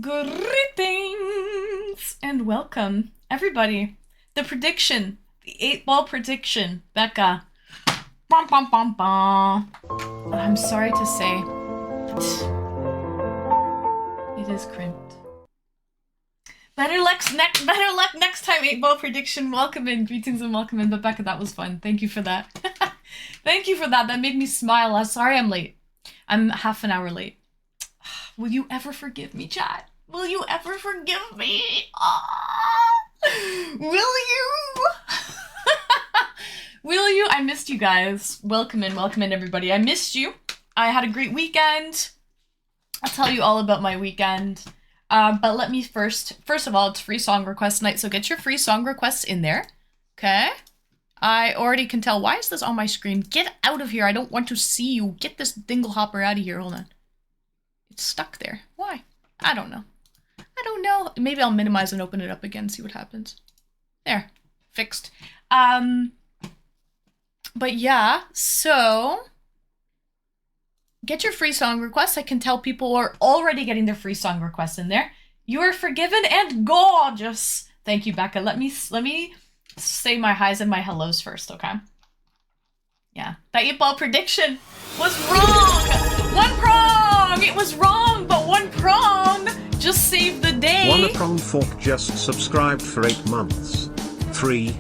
Greetings and welcome, everybody. The prediction, the 8-ball prediction, Becca. Bum, bum, bum, bum. I'm sorry to say, it is crimped. Better luck next time, 8-ball prediction. Welcome in, greetings and welcome in. But Becca, that was fun. Thank you for that. Thank you for that. That made me smile. I'm sorry I'm late. I'm half an hour late. Will you ever forgive me, chat? Will you ever forgive me? Will you? Will you? I missed you guys. Welcome in, everybody. I missed you. I had a great weekend. I'll tell you all about my weekend. But let me first of all, it's free song request night, so get your free song requests in there. Okay? I already can tell. Why is this on my screen? Get out of here. I don't want to see you. Get this dinglehopper out of here. Hold on. It's stuck there. Why? I don't know. I don't know. Maybe I'll minimize and open it up again, see what happens. There. Fixed. But yeah, so get your free song requests. I can tell people are already getting their free song requests in there. You are forgiven and gorgeous. Thank you, Becca. Let me say my highs and my hellos first, okay? Yeah. That 8-ball prediction was wrong! One prong! It was wrong, but one prong just saved the day. One prong fork just subscribed for 8 months. 3.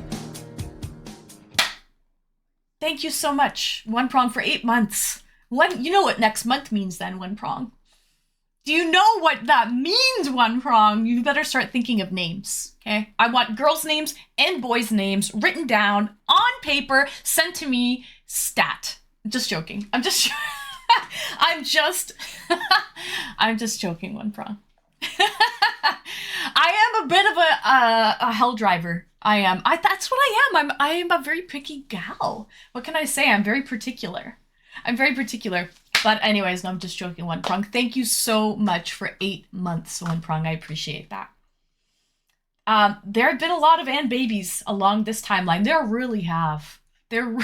Thank you so much. One prong for 8 months. You know what next month means then, one prong. Do you know what that means, one prong? You better start thinking of names, okay? I want girls' names and boys' names written down on paper, sent to me, stat. Just joking. I'm just joking, one prong. I am a bit of a hell driver. I am. That's what I am. I am a very picky gal. What can I say? I'm very particular. But anyways, no, I'm just joking, one prong. Thank you so much for 8 months, one prong. I appreciate that. There have been a lot of Ann babies along this timeline. There really have. There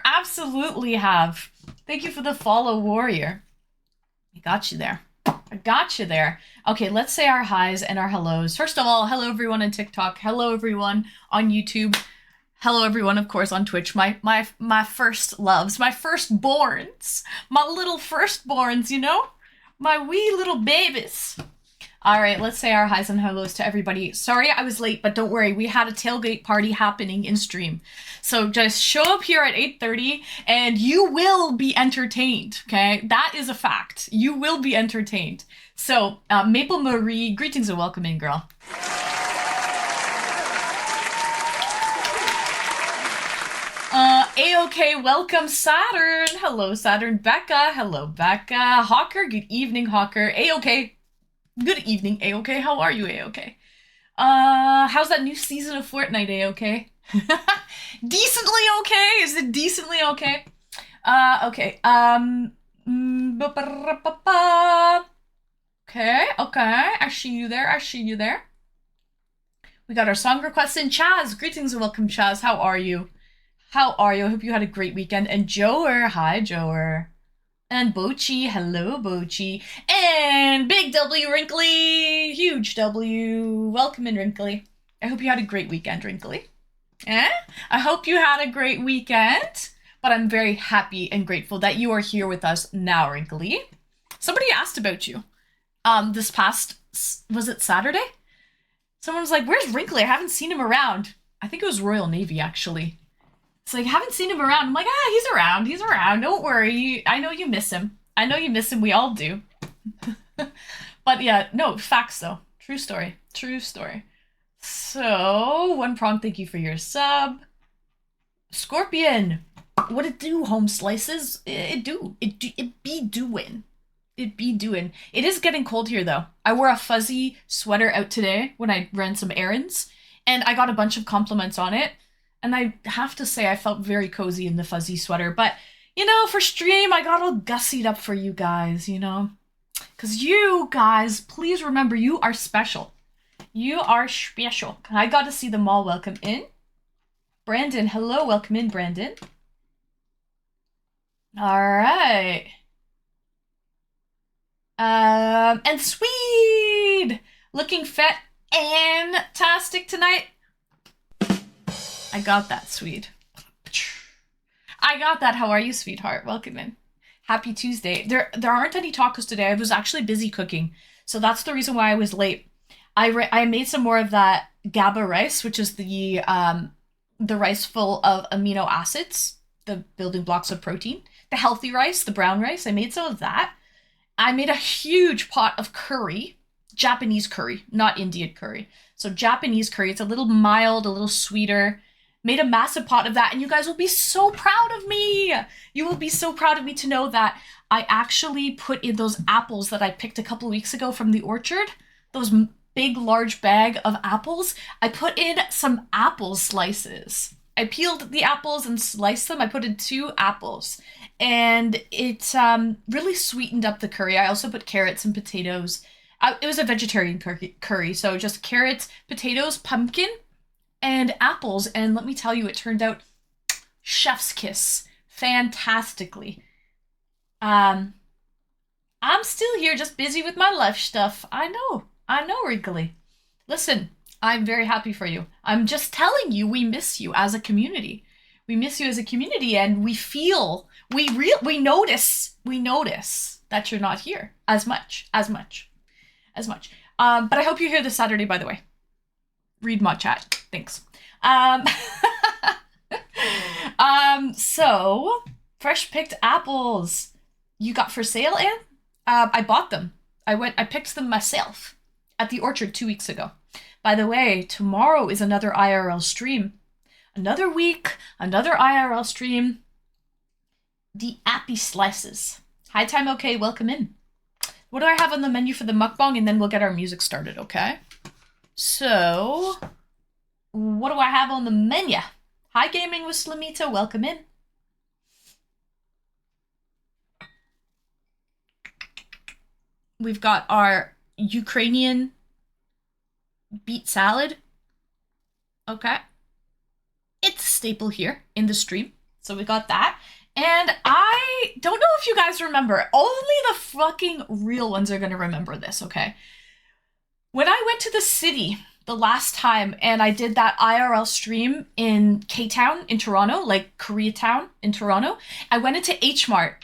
absolutely have. Thank you for the follow, warrior. I got you there. Okay, let's say our highs and our hellos. First of all, hello everyone on TikTok. Hello everyone on YouTube. Hello everyone, of course, on Twitch. My first loves, my firstborns. My little firstborns, you know? My wee little babies. All right, let's say our highs and hellos to everybody. Sorry I was late, but don't worry. We had a tailgate party happening in stream. So just show up here at 8:30 and you will be entertained, okay? That is a fact. You will be entertained. So, Maple Marie, greetings and welcome in, girl. A-OK, welcome Saturn. Hello, Saturn. Becca. Hello, Becca. Hawker, good evening, Hawker. A-OK. Good evening, A-OK. How are you, A-OK? How's that new season of Fortnite, A-OK? Decently okay? Is it decently okay? Okay. Okay. I see you there. We got our song requests in. Chaz, greetings and welcome, Chaz. How are you? I hope you had a great weekend. And Joer, hi, Joer. And Bochi, hello, Bochi. And Big W, Wrinkly, huge W. Welcome in, Wrinkly. I hope you had a great weekend, Wrinkly. I hope you had a great weekend, but I'm very happy and grateful that you are here with us now, Wrinkly. Somebody asked about you. This past, was it Saturday? Someone was like, where's Wrinkly? I haven't seen him around. I think it was Royal Navy, actually. It's like, I haven't seen him around. I'm like, he's around. Don't worry. I know you miss him. We all do. But yeah, no, facts though. True story. So, one prong, thank you for your sub. Scorpion, what it do, home slices? It be doing. It is getting cold here though. I wore a fuzzy sweater out today when I ran some errands, and I got a bunch of compliments on it. And I have to say I felt very cozy in the fuzzy sweater. But, you know, for stream, I got all gussied up for you guys, you know? Because you guys, please remember, you are special. You are special. I got to see them all. Welcome in. Brandon, hello. Welcome in, Brandon. All right. And Swede looking fantastic tonight. I got that, Swede. I got that. How are you, sweetheart? Welcome in. Happy Tuesday. There aren't any tacos today. I was actually busy cooking, so that's the reason why I was late. I made some more of that GABA rice, which is the rice full of amino acids, the building blocks of protein. The healthy rice, the brown rice. I made some of that. I made a huge pot of curry, Japanese curry, not Indian curry. So Japanese curry. It's a little mild, a little sweeter. Made a massive pot of that, and you guys will be so proud of me. You will be so proud of me to know that I actually put in those apples that I picked a couple weeks ago from the orchard, those big, large bag of apples. I put in some apple slices. I peeled the apples and sliced them. I put in 2 apples, and it really sweetened up the curry. I also put carrots and potatoes. It was a vegetarian curry, so just carrots, potatoes, pumpkin, and apples, and let me tell you, it turned out chef's kiss fantastically. I'm still here, just busy with my life stuff. I know, Wrinkly. Listen, I'm very happy for you. I'm just telling you, we miss you as a community. We miss you as a community, and we notice that you're not here as much. But I hope you're here this Saturday, by the way. Read my chat. Thanks. So fresh picked apples you got for sale, Anne? I bought them. I picked them myself at the orchard 2 weeks ago. By the way, tomorrow is another IRL stream. Another week, another IRL stream. The Appy Slices. Hi, Time Okay, welcome in. What do I have on the menu for the mukbang? And then we'll get our music started, okay? So, what do I have on the menu? Hi, Gaming with Slamita. Welcome in. We've got our Ukrainian beet salad. Okay. It's a staple here in the stream. So we got that. And I don't know if you guys remember. Only the fucking real ones are going to remember this, okay? When I went to the city the last time and I did that IRL stream in K-Town in Toronto, like Koreatown in Toronto, I went into H Mart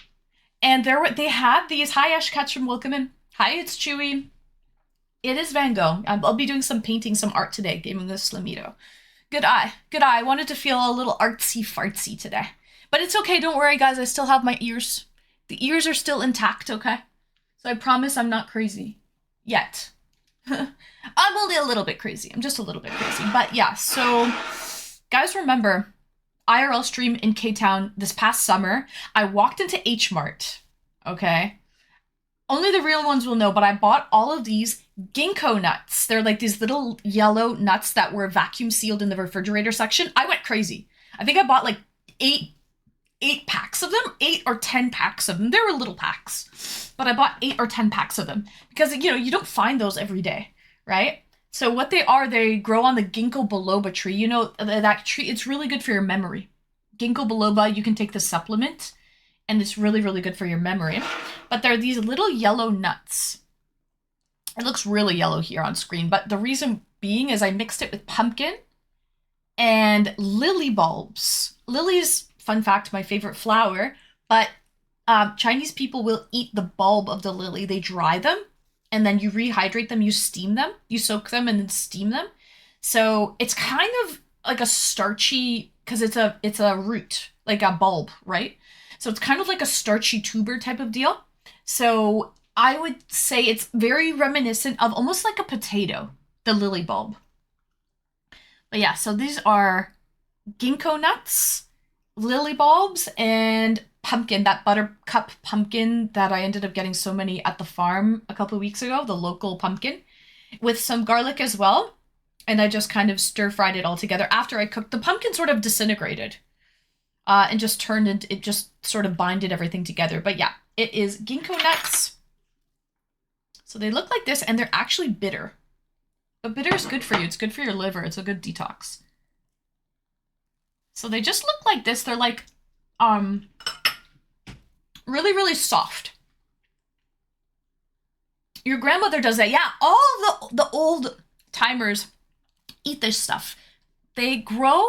and they had these. Hi, Ash Ketchum, welcome in. Hi, it's Chewy. It is Van Gogh. I'll be doing some painting, some art today, gaming with Slamito. Good eye. I wanted to feel a little artsy-fartsy today. But it's okay, don't worry, guys. I still have my ears. The ears are still intact, okay? So I promise I'm not crazy. Yet. I'm only a little bit crazy. I'm just a little bit crazy. But yeah, so guys, remember IRL stream in K-Town this past summer. I walked into H Mart, okay? Only the real ones will know, but I bought all of these ginkgo nuts. They're like these little yellow nuts that were vacuum sealed in the refrigerator section. I went crazy. I think I bought like eight packs of them, 8 or 10 packs of them. They were little packs, but I bought 8 or 10 packs of them because, you know, you don't find those every day, right? So what they are, they grow on the ginkgo biloba tree. You know, that tree, it's really good for your memory. Ginkgo biloba, you can take the supplement and it's really, really good for your memory. But they're these little yellow nuts. It looks really yellow here on screen, but the reason being is I mixed it with pumpkin and lily bulbs. Lilies, fun fact, my favorite flower, but Chinese people will eat the bulb of the lily. They dry them and then you rehydrate them, you steam them, you soak them and then steam them. So it's kind of like a starchy, because it's a root, like a bulb, right? So it's kind of like a starchy tuber type of deal. So I would say it's very reminiscent of almost like a potato, the lily bulb. But yeah, so these are ginkgo nuts, lily bulbs, and pumpkin, that buttercup pumpkin that I ended up getting so many at the farm a couple of weeks ago, the local pumpkin, with some garlic as well. And I just kind of stir-fried it all together. After I cooked, the pumpkin sort of disintegrated and just turned into, it just sort of binded everything together. But yeah, it is ginkgo nuts. So they look like this, and they're actually bitter. But bitter is good for you. It's good for your liver. It's a good detox. So they just look like this. They're like, really, really soft. Your grandmother does that. Yeah, all the old timers eat this stuff. They grow.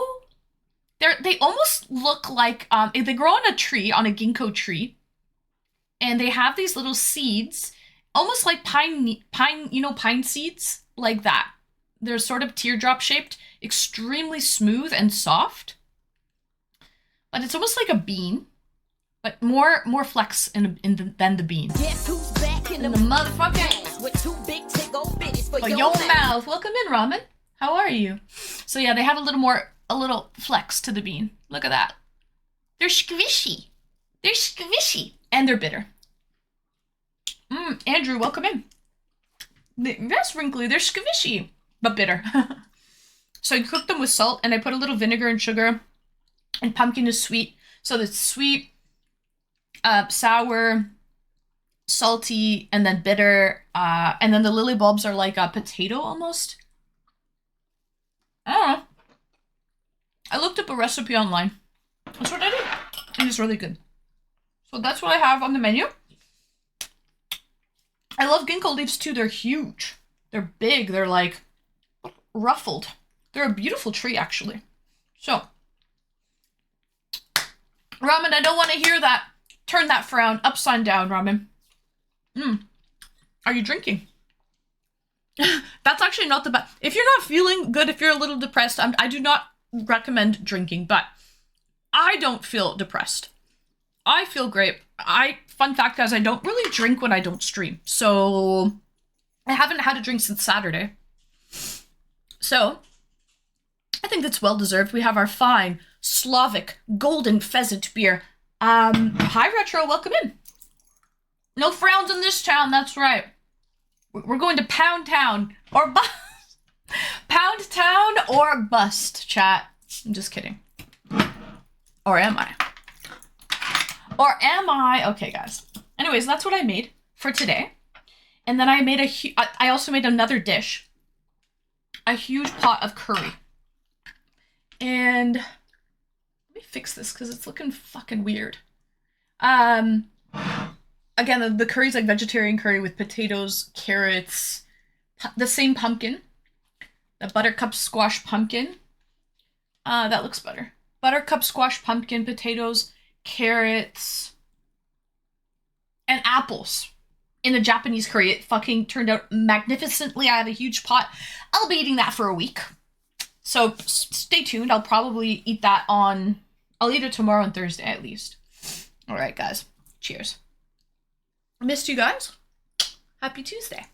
They almost look like they grow on a tree, on a ginkgo tree, and they have these little seeds, almost like pine seeds, like that. They're sort of teardrop shaped, extremely smooth and soft. But it's almost like a bean, but more flex than the bean. Guess who's back in the motherfucker with two big tick old bitties for your mouth. Welcome in, Ramen. How are you? So yeah, they have a little flex to the bean. Look at that. They're squishy. They're squishy. And they're bitter. Andrew, welcome in. They're wrinkly. They're squishy, but bitter. So I cooked them with salt, and I put a little vinegar and sugar, and pumpkin is sweet. So it's sweet, sour, salty, and then bitter. And then the lily bulbs are like a potato almost. I don't know. I looked up a recipe online. That's what I did. And it's really good. So that's what I have on the menu. I love ginkgo leaves too. They're huge. They're big. They're like ruffled. They're a beautiful tree, actually. So, Ramen, I don't want to hear that. Turn that frown upside down, Ramen. Are you drinking? That's actually not the best. If you're not feeling good, if you're a little depressed, I do not recommend drinking, but I don't feel depressed. I feel great. Fun fact, guys, I don't really drink when I don't stream. So I haven't had a drink since Saturday. So I think that's well deserved. We have our fine Slavic golden pheasant beer. Hi Retro, welcome in. No frowns in this town, that's right. We're going to Pound Town or bust. Pound Town or bust, chat. I'm just kidding. Or am I? Or am I? Okay, guys. Anyways, that's what I made for today. And then I made I also made another dish. A huge pot of curry. And let me fix this because it's looking fucking weird. Again, the curry's like vegetarian curry with potatoes, carrots, the same pumpkin. The buttercup squash pumpkin. That looks better. Buttercup squash pumpkin, potatoes, carrots, and apples in a Japanese curry. It fucking turned out magnificently. I have a huge pot. I'll be eating that for a week. So stay tuned. I'll probably eat that I'll eat it tomorrow and Thursday at least. All right, guys. Cheers. I missed you guys. Happy Tuesday.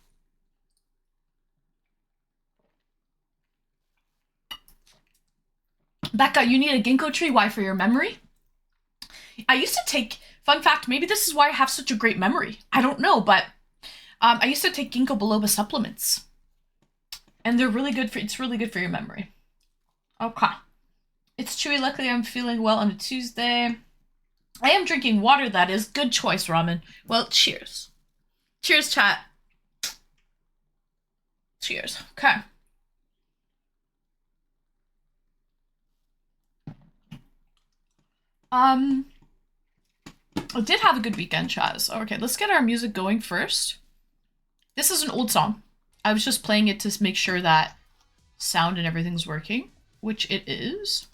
Becca, you need a ginkgo tree. Why? For your memory? I used to take, fun fact, maybe this is why I have such a great memory. I don't know, but I used to take ginkgo biloba supplements. And they're really good it's really good for your memory. Okay. It's chewy. Luckily, I'm feeling well on a Tuesday. I am drinking water, that is. Good choice, Ramen. Well, cheers. Cheers, chat. Cheers. Okay. I did have a good weekend, Chaz. Okay, let's get our music going first. This is an old song. I was just playing it to make sure that sound and everything's working, which it is.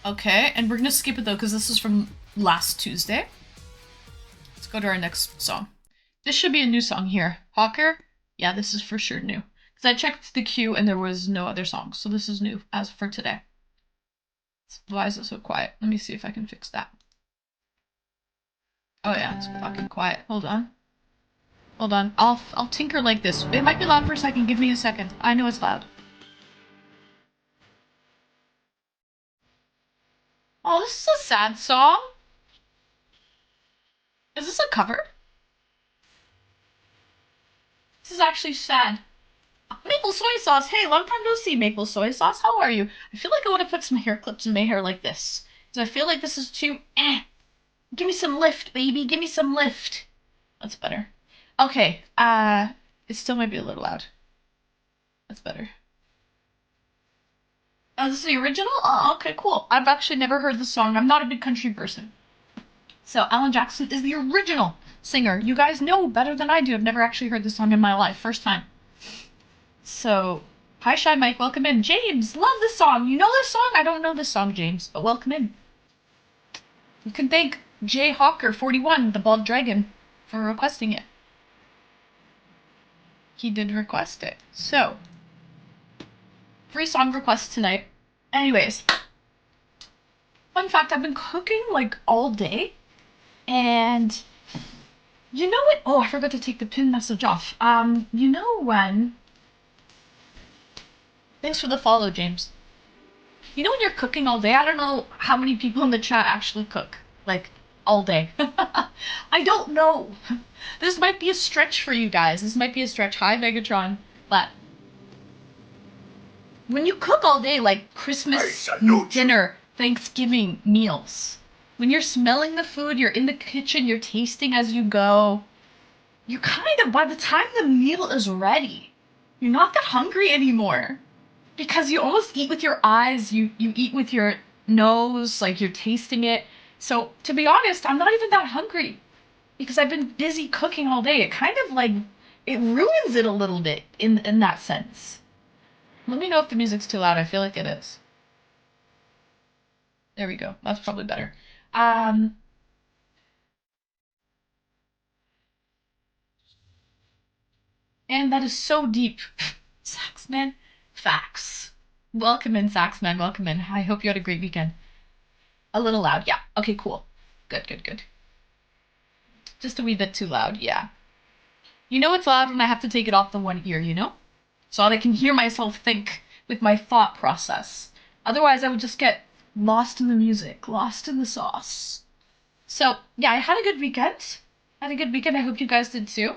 Okay, and we're gonna skip it though, because this is from last Tuesday. Let's go to our next song. This should be a new song here. Hawker? Yeah, this is for sure new. Because I checked the queue and there was no other songs, so this is new as for today. Why is it so quiet? Let me see if I can fix that. Oh yeah, it's fucking quiet. Hold on. Hold on. I'll tinker like this. It might be loud for a second. Give me a second. I know it's loud. Oh, this is a sad song. Is this a cover? This is actually sad. Maple soy sauce. Hey, long time no see, maple soy sauce. How are you? I feel like I want to put some hair clips in my hair like this. Because I feel like this is too Give me some lift, baby. Give me some lift. That's better. Okay. It still might be a little loud. That's better. Oh, this is the original? Oh, okay, cool. I've actually never heard the song. I'm not a big country person. So, Alan Jackson is the original. singer. You guys know better than I do. I've never actually heard this song in my life. First time. So, hi Shy Mike, welcome in. James, love this song. You know this song? I don't know this song, James, but welcome in. You can thank Jay Hawker41, the bald dragon, for requesting it. He did request it. So, free song request tonight. Anyways, fun fact, I've been cooking like all day, and you know what? Oh, I forgot to take the pin message off. You know when? Thanks for the follow, James. You know when you're cooking all day? I don't know how many people in the chat actually cook, like, all day. I don't know. This might be a stretch for you guys. This might be a stretch. Hi, Megatron. But when you cook all day, like Christmas dinner, Thanksgiving meals, when you're smelling the food, you're in the kitchen, you're tasting as you go, you kind of, by the time the meal is ready, you're not that hungry anymore. Because you almost eat with your eyes, you eat with your nose, like you're tasting it. So to be honest, I'm not even that hungry because I've been busy cooking all day. It kind of like, it ruins it a little bit in that sense. Let me know if the music's too loud. I feel like it is. There we go. That's probably better. And that is so deep. Saxman, facts. Welcome in, Saxman. Welcome in. I hope you had a great weekend. A little loud, yeah. Okay, cool. Good, good, good. Just a wee bit too loud, yeah. You know it's loud when I have to take it off the one ear, you know? So I can hear myself think with my thought process. Otherwise, I would just get lost in the music, lost in the sauce. So, yeah, I had a good weekend. I hope you guys did too.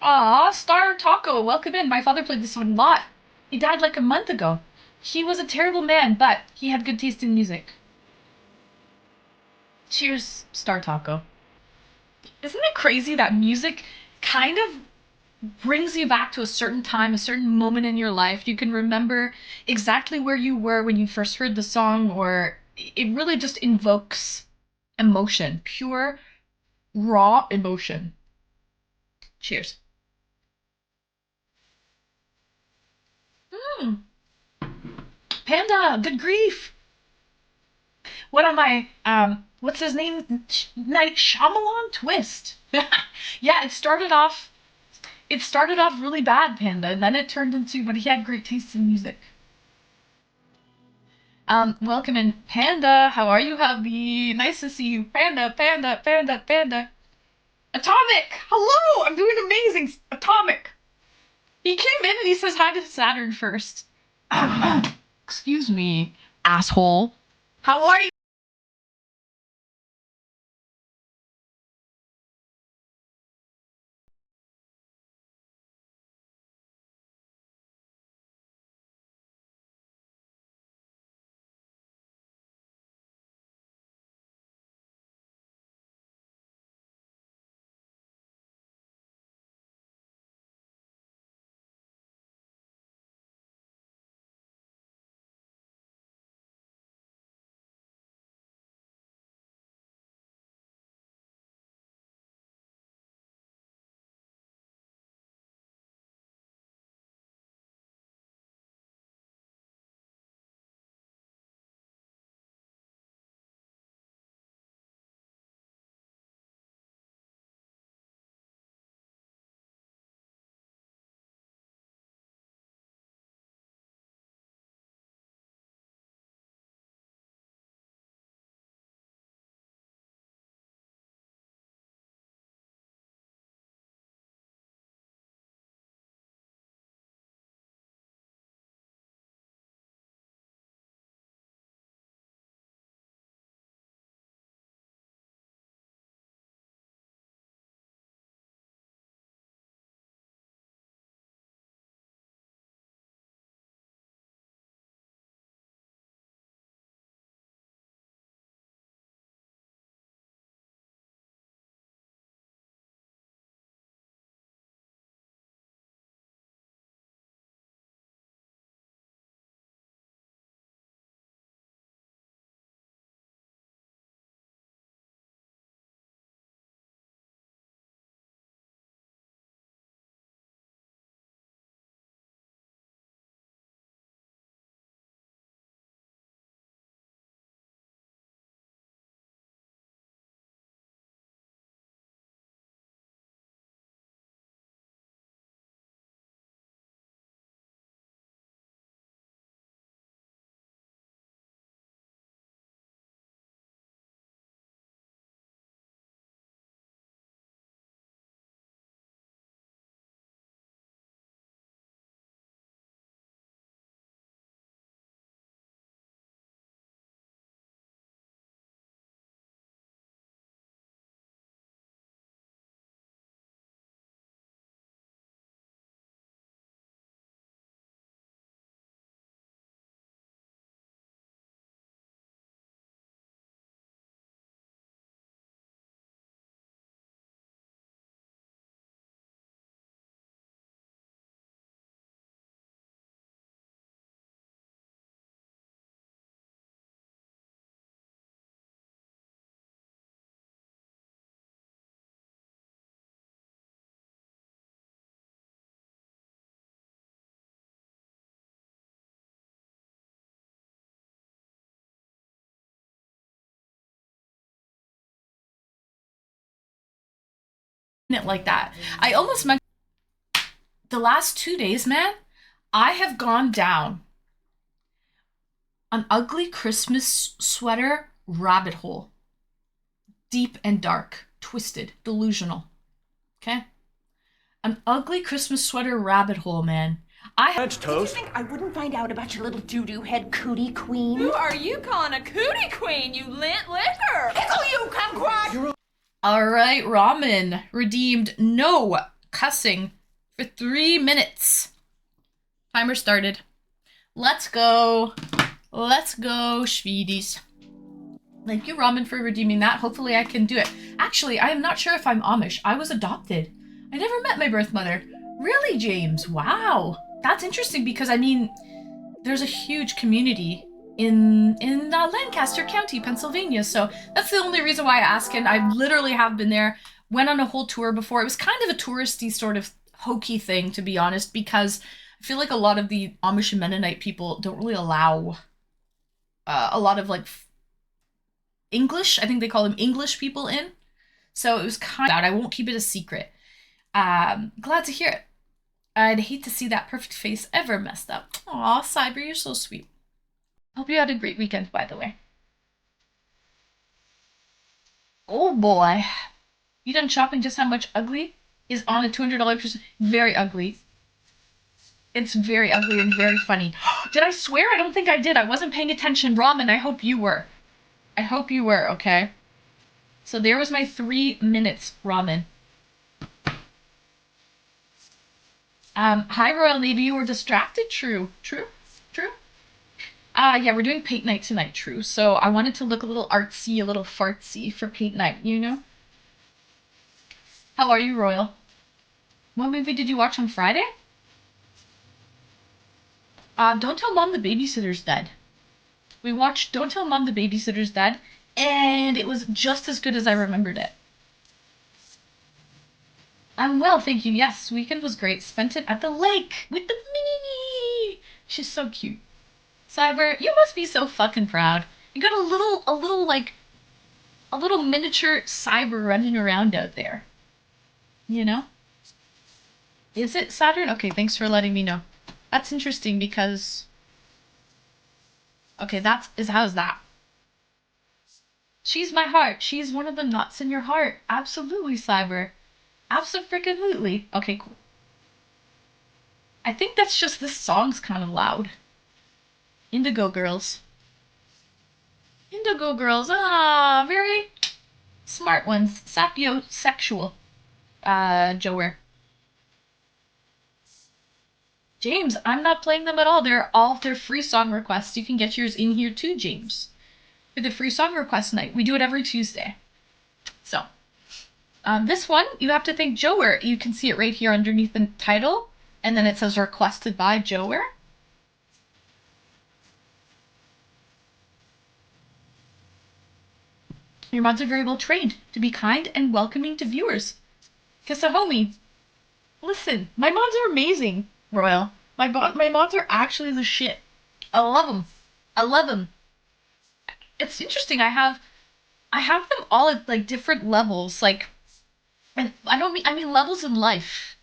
Aw, Star Taco, welcome in. My father played this one a lot. He died like a month ago. He was a terrible man, but he had good taste in music. Cheers, Star Taco. Isn't it crazy that music kind of brings you back to a certain time, a certain moment in your life? You can remember exactly where you were when you first heard the song, or it really just invokes emotion, pure, raw emotion. Cheers. Mm. Panda, good grief. What am I? What's his name? Night Shyamalan Twist. Yeah, it started off really bad, Panda, and then it turned into, but he had great taste in music. Welcome in, Panda. How are you, hubby? Nice to see you, Panda, Panda, Panda, Panda. Atomic, hello. I'm doing amazing, Atomic. He came in and he says hi to Saturn first. Excuse me, asshole. How are you? it like that. I almost meant the last 2 days, man, I have gone down an ugly Christmas sweater rabbit hole. Deep and dark, twisted, delusional. Okay? An ugly Christmas sweater rabbit hole, man. French Do you toast. think I wouldn't find out about your little doo-doo head cootie queen? Who are you calling a cootie queen, you lint liquor? Pickle you, kumquat! All right, Ramen redeemed no cussing for 3 minutes. Timer started. Let's go. Let's go, Schweedies. Thank you, Ramen, for redeeming that. Hopefully I can do it. Actually, I am not sure if I'm Amish. I was adopted. I never met my birth mother. Really, James? Wow. That's interesting because, I mean, there's a huge community in Lancaster County, Pennsylvania. So that's the only reason why I ask. And I literally have been there. Went on a whole tour before. It was kind of a touristy sort of hokey thing, to be honest, because I feel like a lot of the Amish and Mennonite people don't really allow a lot of like English. I think they call them English people in. So it was kind of out. I won't keep it a secret. Glad to hear it. I'd hate to see that perfect face ever messed up. Aw, Cyber, you're so sweet. Hope you had a great weekend, by the way. Oh boy. You done shopping just how much ugly is on a $200 person? Very ugly. It's very ugly and very funny. Did I swear? I don't think I did. I wasn't paying attention. Ramen, I hope you were. I hope you were, okay? So there was my 3 minutes, Ramen. Hi, Royal Navy. You were distracted? True. Yeah, we're doing paint night tonight, true. So I wanted to look a little artsy, a little fartsy for paint night, you know? How are you, Royal? What movie did you watch on Friday? Don't Tell Mom the Babysitter's Dead. We watched Don't Tell Mom the Babysitter's Dead, and it was just as good as I remembered it. I'm well, thank you. Yes, weekend was great. Spent it at the lake with the Minnie. She's so cute. Cyber, you must be so fucking proud. You got a little miniature Cyber running around out there. You know? Is it Saturn? Okay, thanks for letting me know. That's interesting because... Okay, how's that? She's my heart. She's one of the knots in your heart. Absolutely, Cyber. Abso-freaking-lutely. Okay, cool. I think that's just this song's kind of loud. Indigo Girls. Indigo Girls. Ah, very smart ones. Sapiosexual. Joer. James, I'm not playing them at all. They're free song requests. You can get yours in here too, James. For the free song request night. We do it every Tuesday. So, this one, you have to thank Joer. You can see it right here underneath the title. And then it says requested by Joer. Your mods are very well trained to be kind and welcoming to viewers. Kiss a homie. Listen, my mods are amazing, Royal. My mods are actually the shit. I love them. I love them. It's interesting. I have them all at like different levels. Like, and I mean levels in life.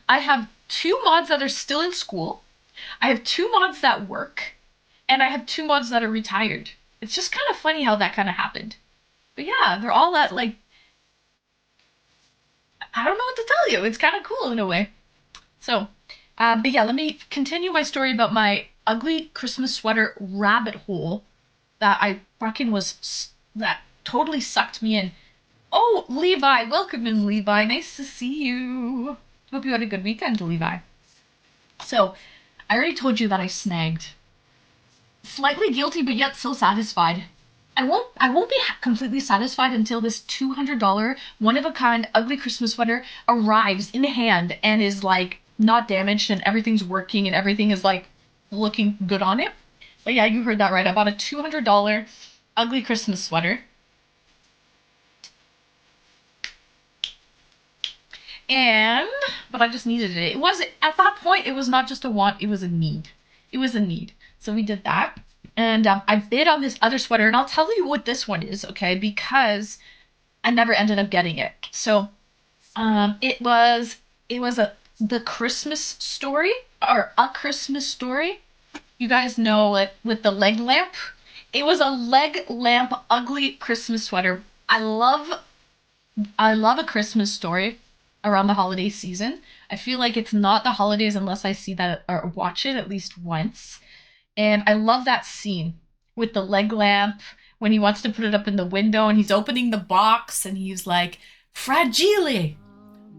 I have 2 mods that are still in school. I have 2 mods that work, and I have 2 mods that are retired. It's just kind of funny how that kind of happened. But yeah, they're all at like, I don't know what to tell you. It's kind of cool in a way. So, but yeah, let me continue my story about my ugly Christmas sweater rabbit hole that I fucking that totally sucked me in. Oh, Levi, welcome in, Levi. Nice to see you. Hope you had a good weekend, Levi. So, I already told you that I snagged. Slightly guilty, but yet so satisfied. I won't be completely satisfied until this $200 one-of-a-kind ugly Christmas sweater arrives in hand and is like not damaged and everything's working and everything is like looking good on it. But yeah, you heard that right. I bought a $200 ugly Christmas sweater. But I just needed it. It was, at that point, it was not just a want, it was a need. It was a need. So we did that. And I bid on this other sweater, and I'll tell you what this one is, okay? Because I never ended up getting it. So It was the Christmas Story or A Christmas Story. You guys know it with the leg lamp. It was a leg lamp ugly Christmas sweater. I love A Christmas Story around the holiday season. I feel like it's not the holidays unless I see that or watch it at least once. And I love that scene with the leg lamp when he wants to put it up in the window and he's opening the box and he's like, Fragile.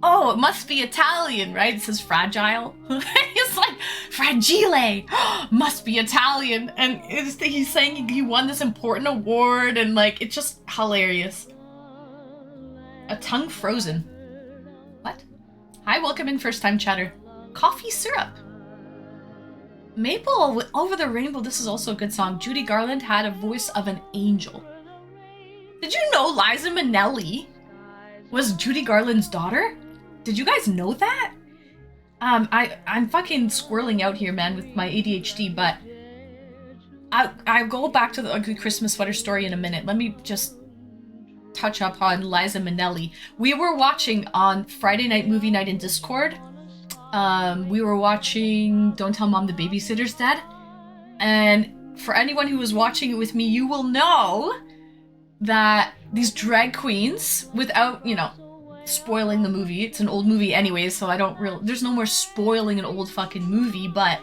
Oh, it must be Italian, right? It says fragile. He's like, Fragile. Must be Italian. And he's saying he won this important award and like, it's just hilarious. A tongue frozen. What? Hi, welcome in first time chatter. Coffee syrup. Maple Over the Rainbow. This is also a good song. Judy Garland had a voice of an angel. Did you know Liza Minnelli was Judy Garland's daughter? Did you guys know that? I'm fucking squirreling out here, man, with my ADHD, but I'll go back to the ugly Christmas sweater story in a minute. Let me just touch up on Liza Minnelli. We were watching on Friday night movie night in Discord. We were watching Don't Tell Mom the Babysitter's Dead. And for anyone who was watching it with me, you will know that these drag queens, without, spoiling the movie, it's an old movie anyways, so there's no more spoiling an old fucking movie, but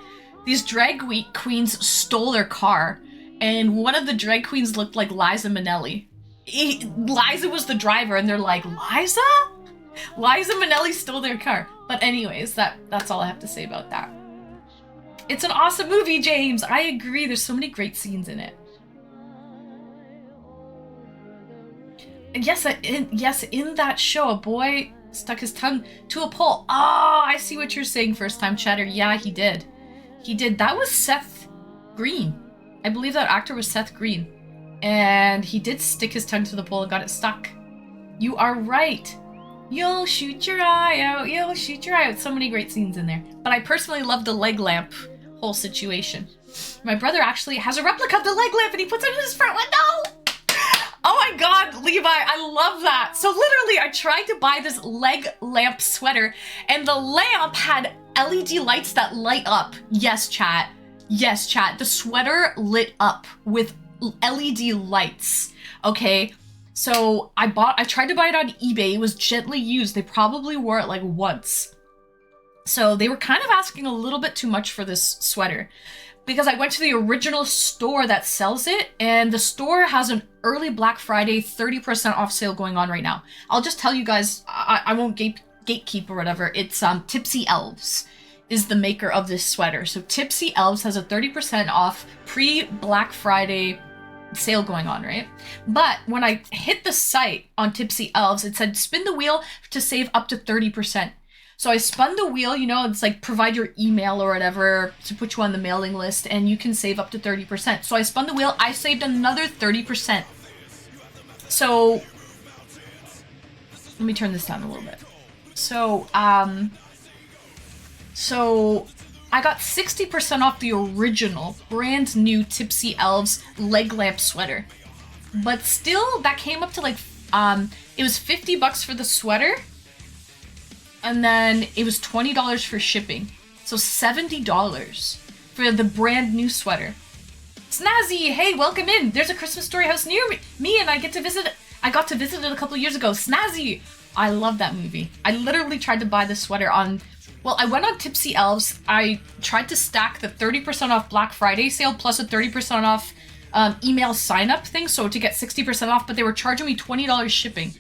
these drag queens stole their car, and one of the drag queens looked like Liza Minnelli. Liza was the driver, and they're like, Liza Minnelli stole their car. But anyways, that's all I have to say about that. It's an awesome movie, James. I agree. There's so many great scenes in it. And yes, in that show, a boy stuck his tongue to a pole. Oh, I see what you're saying, first time chatter. Yeah, he did. That was Seth Green. I believe that actor was Seth Green. And he did stick his tongue to the pole and got it stuck. You are right. You'll shoot your eye out. You'll shoot your eye out. So many great scenes in there. But I personally love the leg lamp whole situation. My brother actually has a replica of the leg lamp and he puts it in his front window. Oh my god, Levi, I love that. So literally, I tried to buy this leg lamp sweater and the lamp had LED lights that light up. Yes, chat. Yes, chat. The sweater lit up with LED lights. Okay, so I tried to buy it on eBay. It was gently used. They probably wore it like once. So they were kind of asking a little bit too much for this sweater because I went to the original store that sells it, and the store has an early Black Friday 30% off sale going on right now. I'll just tell you guys, I won't gatekeep or whatever. It's Tipsy Elves is the maker of this sweater. So Tipsy Elves has a 30% off pre-Black Friday sale going on, right? But when I hit the site on Tipsy Elves, it said spin the wheel to save up to 30%. So I spun the wheel, it's like provide your email or whatever to put you on the mailing list and you can save up to 30%. So I spun the wheel, I saved another 30%. So let me turn this down a little bit. So I got 60% off the original brand new Tipsy Elves leg lamp sweater. But still that came up to like it was $50 for the sweater. And then it was $20 for shipping. So $70 for the brand new sweater. Snazzy, hey, welcome in. There's a Christmas Story house near me and I got to visit it a couple years ago. Snazzy. I love that movie. I literally tried to buy the sweater I went on Tipsy Elves. I tried to stack the 30% off Black Friday sale plus a 30% off email sign up thing. So to get 60% off, but they were charging me $20 shipping.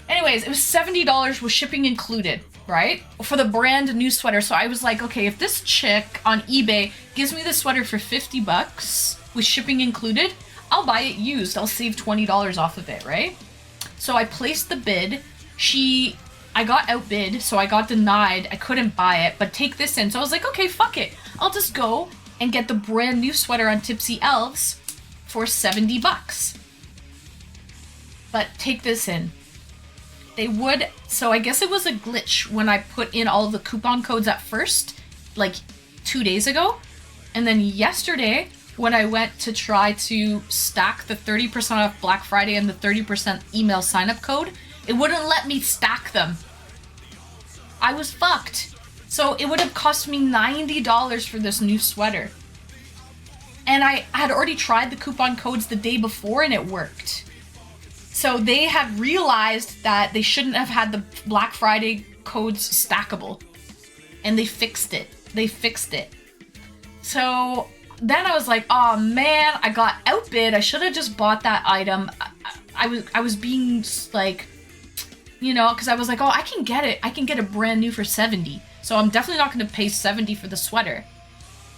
Anyways, it was $70 with shipping included, right? For the brand new sweater. So I was like, okay, if this chick on eBay gives me the sweater for $50 with shipping included, I'll buy it used. I'll save $20 off of it, right? So I placed the bid. I got outbid, so I got denied. I couldn't buy it, but take this in. So I was like, okay, fuck it. I'll just go and get the brand new sweater on Tipsy Elves for $70. But take this in. So I guess it was a glitch when I put in all of the coupon codes at first, like 2 days ago. And then yesterday, when I went to try to stack the 30% off Black Friday and the 30% email sign-up code, it wouldn't let me stack them. I was fucked. So it would have cost me $90 for this new sweater. And I had already tried the coupon codes the day before and it worked. So they had realized that they shouldn't have had the Black Friday codes stackable. And they fixed it. So then I was like, oh man, I got outbid. I should have just bought that item. I was being like, you know, because I was like, oh, I can get it. I can get it brand new for 70. So I'm definitely not going to pay 70 for the sweater.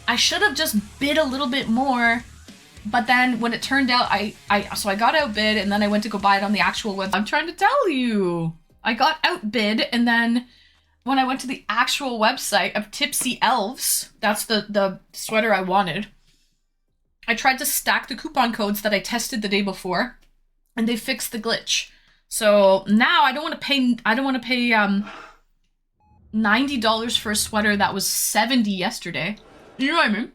I should have just bid a little bit more. But then when it turned out, so I got outbid and then I went to go buy it on the actual website. I'm trying to tell you. I got outbid and then when I went to the actual website of Tipsy Elves, that's the sweater I wanted, I tried to stack the coupon codes that I tested the day before and they fixed the glitch. So now I don't want to pay $90 for a sweater that was 70 yesterday. You know what I mean?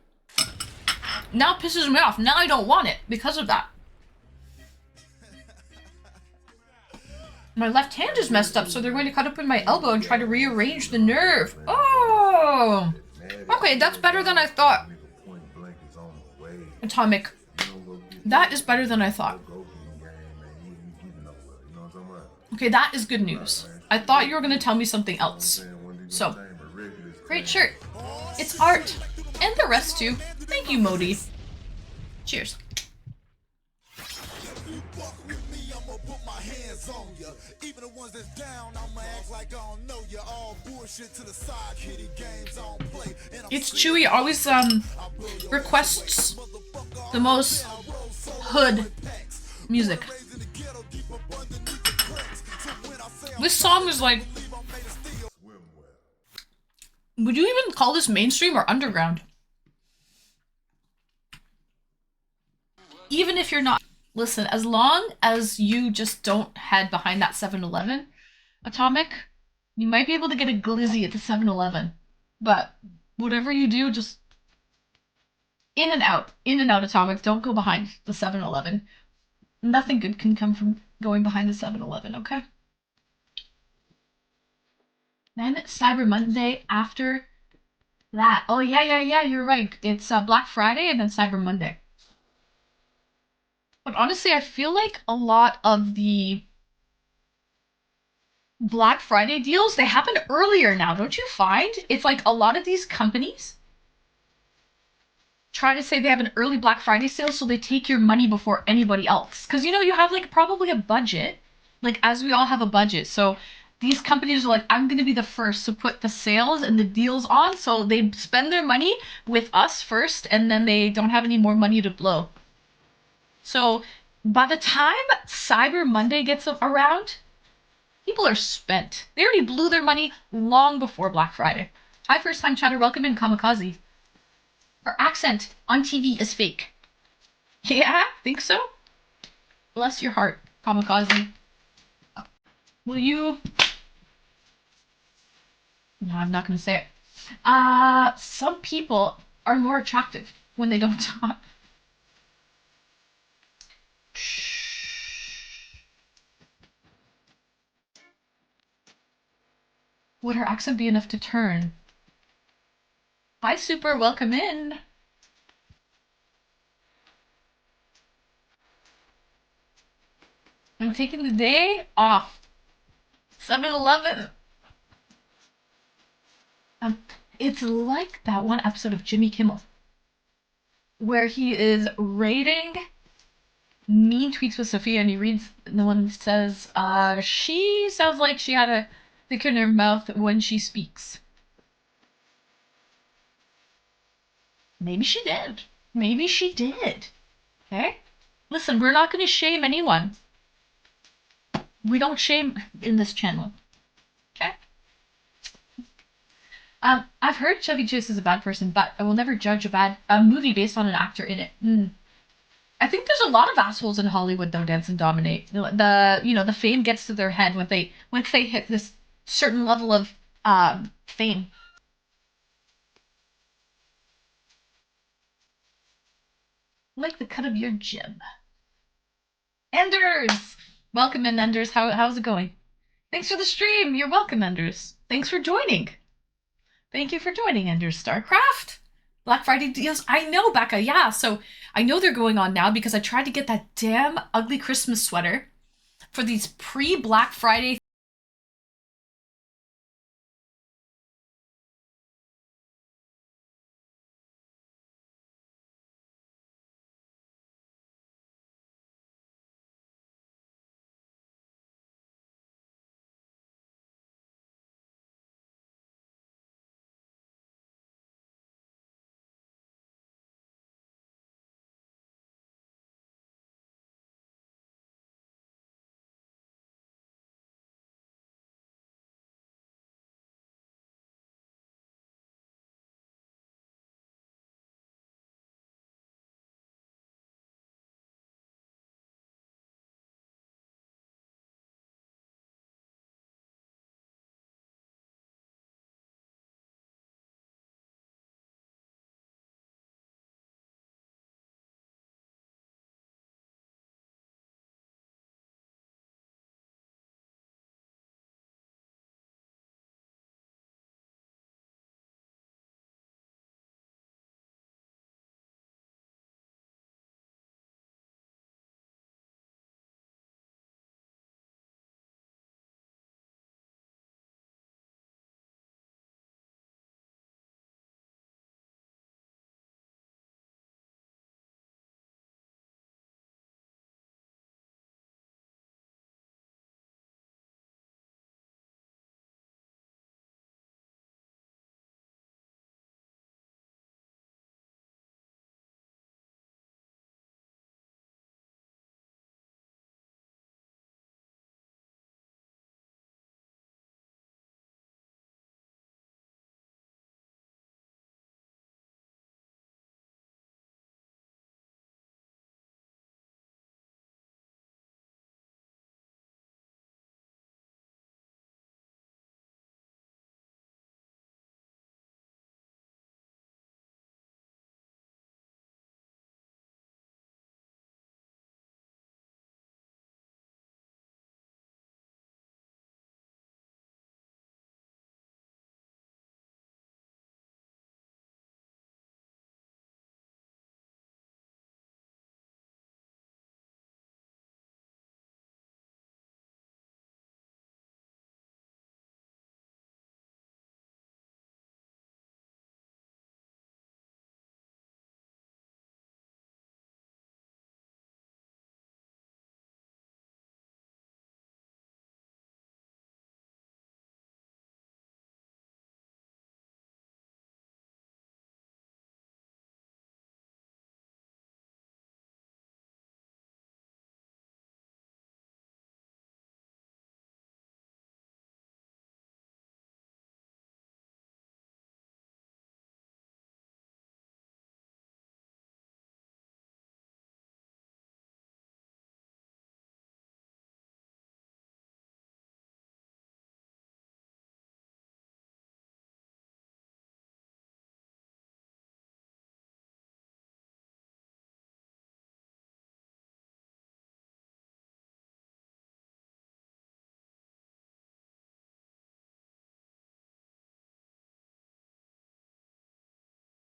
Now it pisses me off. Now I don't want it because of that. My left hand is messed up, so they're going to cut open my elbow and try to rearrange the nerve. Oh! Okay, that's better than I thought. Atomic. That is better than I thought. Okay, that is good news. I thought you were going to tell me something else. So, great shirt. It's art. And the rest too. Thank you, Modi. Cheers. It's Chewy always requests the most hood music. This song is like, would you even call this mainstream or underground? Even if you're not, listen, as long as you just don't head behind that 7-Eleven, Atomic, you might be able to get a glizzy at the 7-Eleven. But whatever you do, just in and out, Atomic. Don't go behind the 7-Eleven. Nothing good can come from going behind the 7-Eleven, okay? Then Cyber Monday after that. Oh, yeah, you're right. It's Black Friday and then Cyber Monday. But honestly, I feel like a lot of the Black Friday deals, they happen earlier now, don't you find? It's like a lot of these companies try to say they have an early Black Friday sale, so they take your money before anybody else. Because, you know, you have like probably a budget, like as we all have a budget. So these companies are like, I'm going to be the first to put the sales and the deals on. So they spend their money with us first, and then they don't have any more money to blow. So by the time Cyber Monday gets around, people are spent. They already blew their money long before Black Friday. Hi, first time chatter. Welcome in, Kamikaze. Her accent on TV is fake. Yeah, think so? Bless your heart, Kamikaze. Will you? No, I'm not going to say it. Some people are more attractive when they don't talk. Would her accent be enough to turn? Hi, Super. Welcome in. I'm taking the day off. 7-Eleven. It's like that one episode of Jimmy Kimmel where he is rating mean tweets with Sophia, and he reads the one that says, she sounds like she had a thick in her mouth when she speaks. Maybe she did. Maybe she did. Okay? Listen, we're not going to shame anyone. We don't shame in this channel. Okay? I've heard Chevy Chase is a bad person, but I will never judge a movie based on an actor in it. I think there's a lot of assholes in Hollywood though, dance and dominate. The fame gets to their head when they hit this certain level of fame. Like the cut of your jib. Enders! Welcome in, Enders. How's it going? Thanks for the stream. You're welcome, Anders. Thanks for joining. Thank you for joining, Anders. StarCraft? Black Friday deals. I know, Becca. Yeah, so I know they're going on now because I tried to get that damn ugly Christmas sweater for these pre-Black Friday.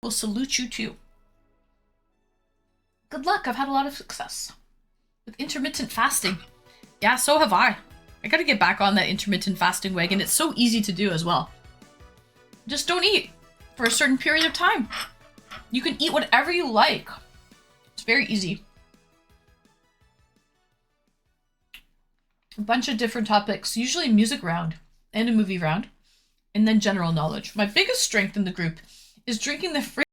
We'll salute you too. Good luck. I've had a lot of success with intermittent fasting. Yeah, so have I. I gotta get back on that intermittent fasting wagon. It's so easy to do as well. Just don't eat for a certain period of time. You can eat whatever you like. It's very easy. A bunch of different topics, usually music round and a movie round, and then general knowledge. My biggest strength in the group is drinking the free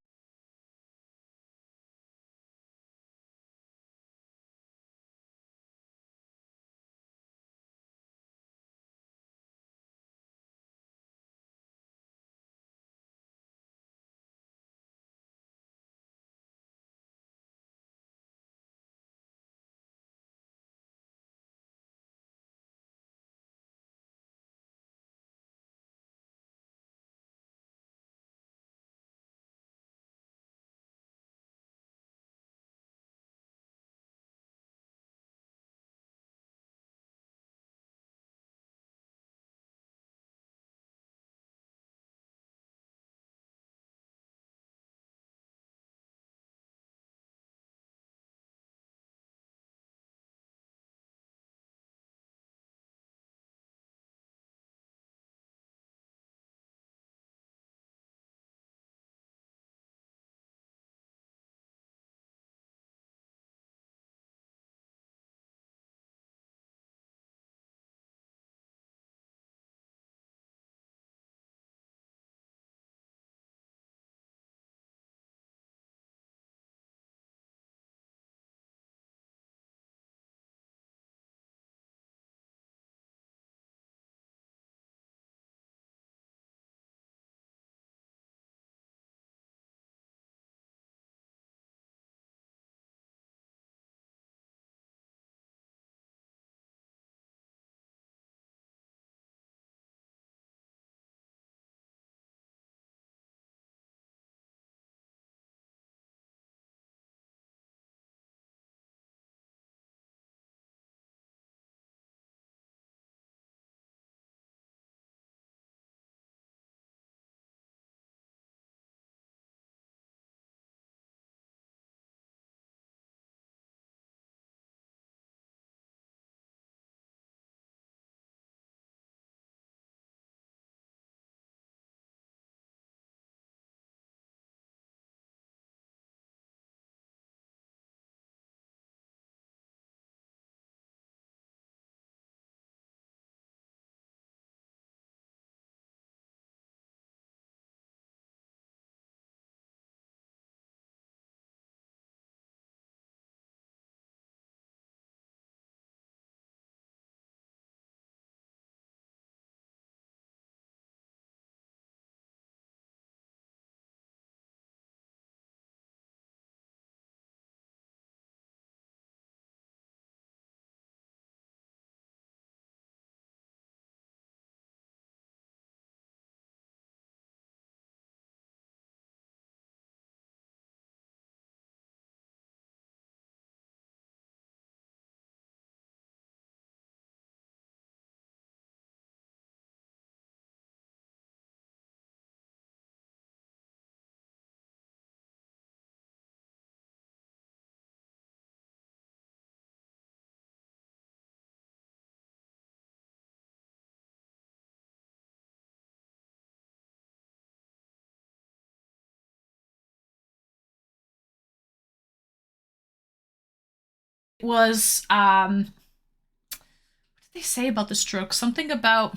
was what did they say about the stroke? Something about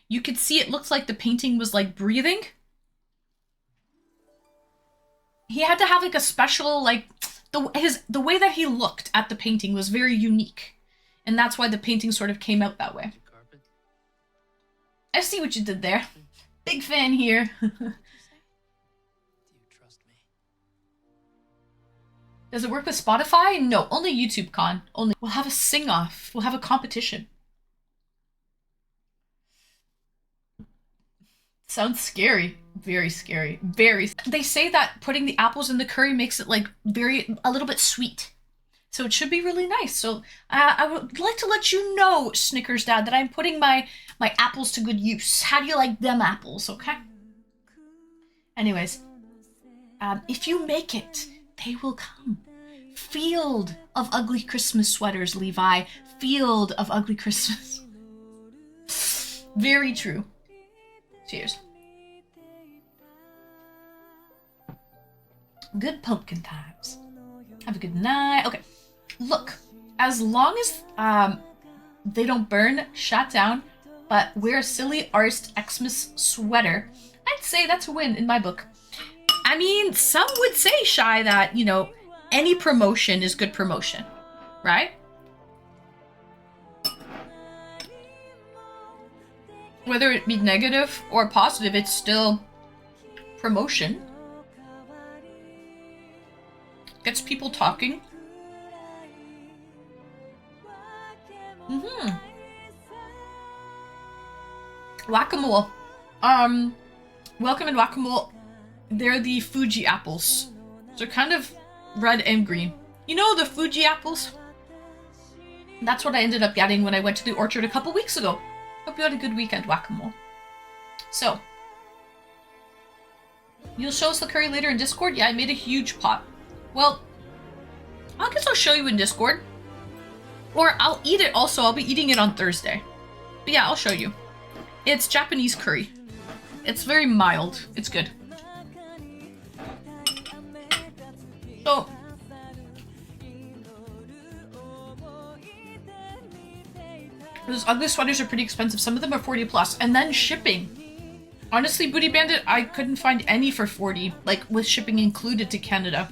you could see it looked like the painting was like breathing. He had to have like a special like the way that he looked at the painting was very unique. And that's why the painting sort of came out that way. I see what you did there. Big fan here. Do you trust me? Does it work with Spotify? No, only YouTube Con. Only. We'll have a sing-off. We'll have a competition. Sounds scary. Very scary. Very. They say that putting the apples in the curry makes it like a little bit sweet. So it should be really nice. So I would like to let you know, Snickers Dad, that I'm putting my apples to good use. How do you like them apples, okay? Anyways, if you make it, they will come. Field of ugly Christmas sweaters, Levi. Field of ugly Christmas. Very true. Cheers. Good pumpkin times. Have a good night. Okay. Look, as long as they don't burn, shut down, but wear a silly arsed Xmas sweater, I'd say that's a win in my book. I mean, some would say, Shy, that, you know, any promotion is good promotion, right? Whether it be negative or positive, it's still promotion. Gets people talking. Whack-a-mole. Welcome in Whack-a-mole. They're the Fuji apples. So kind of red and green. You know the Fuji apples? That's what I ended up getting when I went to the orchard a couple weeks ago. Hope you had a good weekend, Whack-a-mole. So, you'll show us the curry later in Discord? Yeah, I made a huge pot. Well, I guess I'll show you in Discord. Or I'll eat it also. I'll be eating it on Thursday. But yeah, I'll show you. It's Japanese curry. It's very mild. It's good. So, those ugly sweaters are pretty expensive. Some of them are 40 plus. And then shipping. Honestly, Booty Bandit, I couldn't find any for 40, like with shipping included to Canada.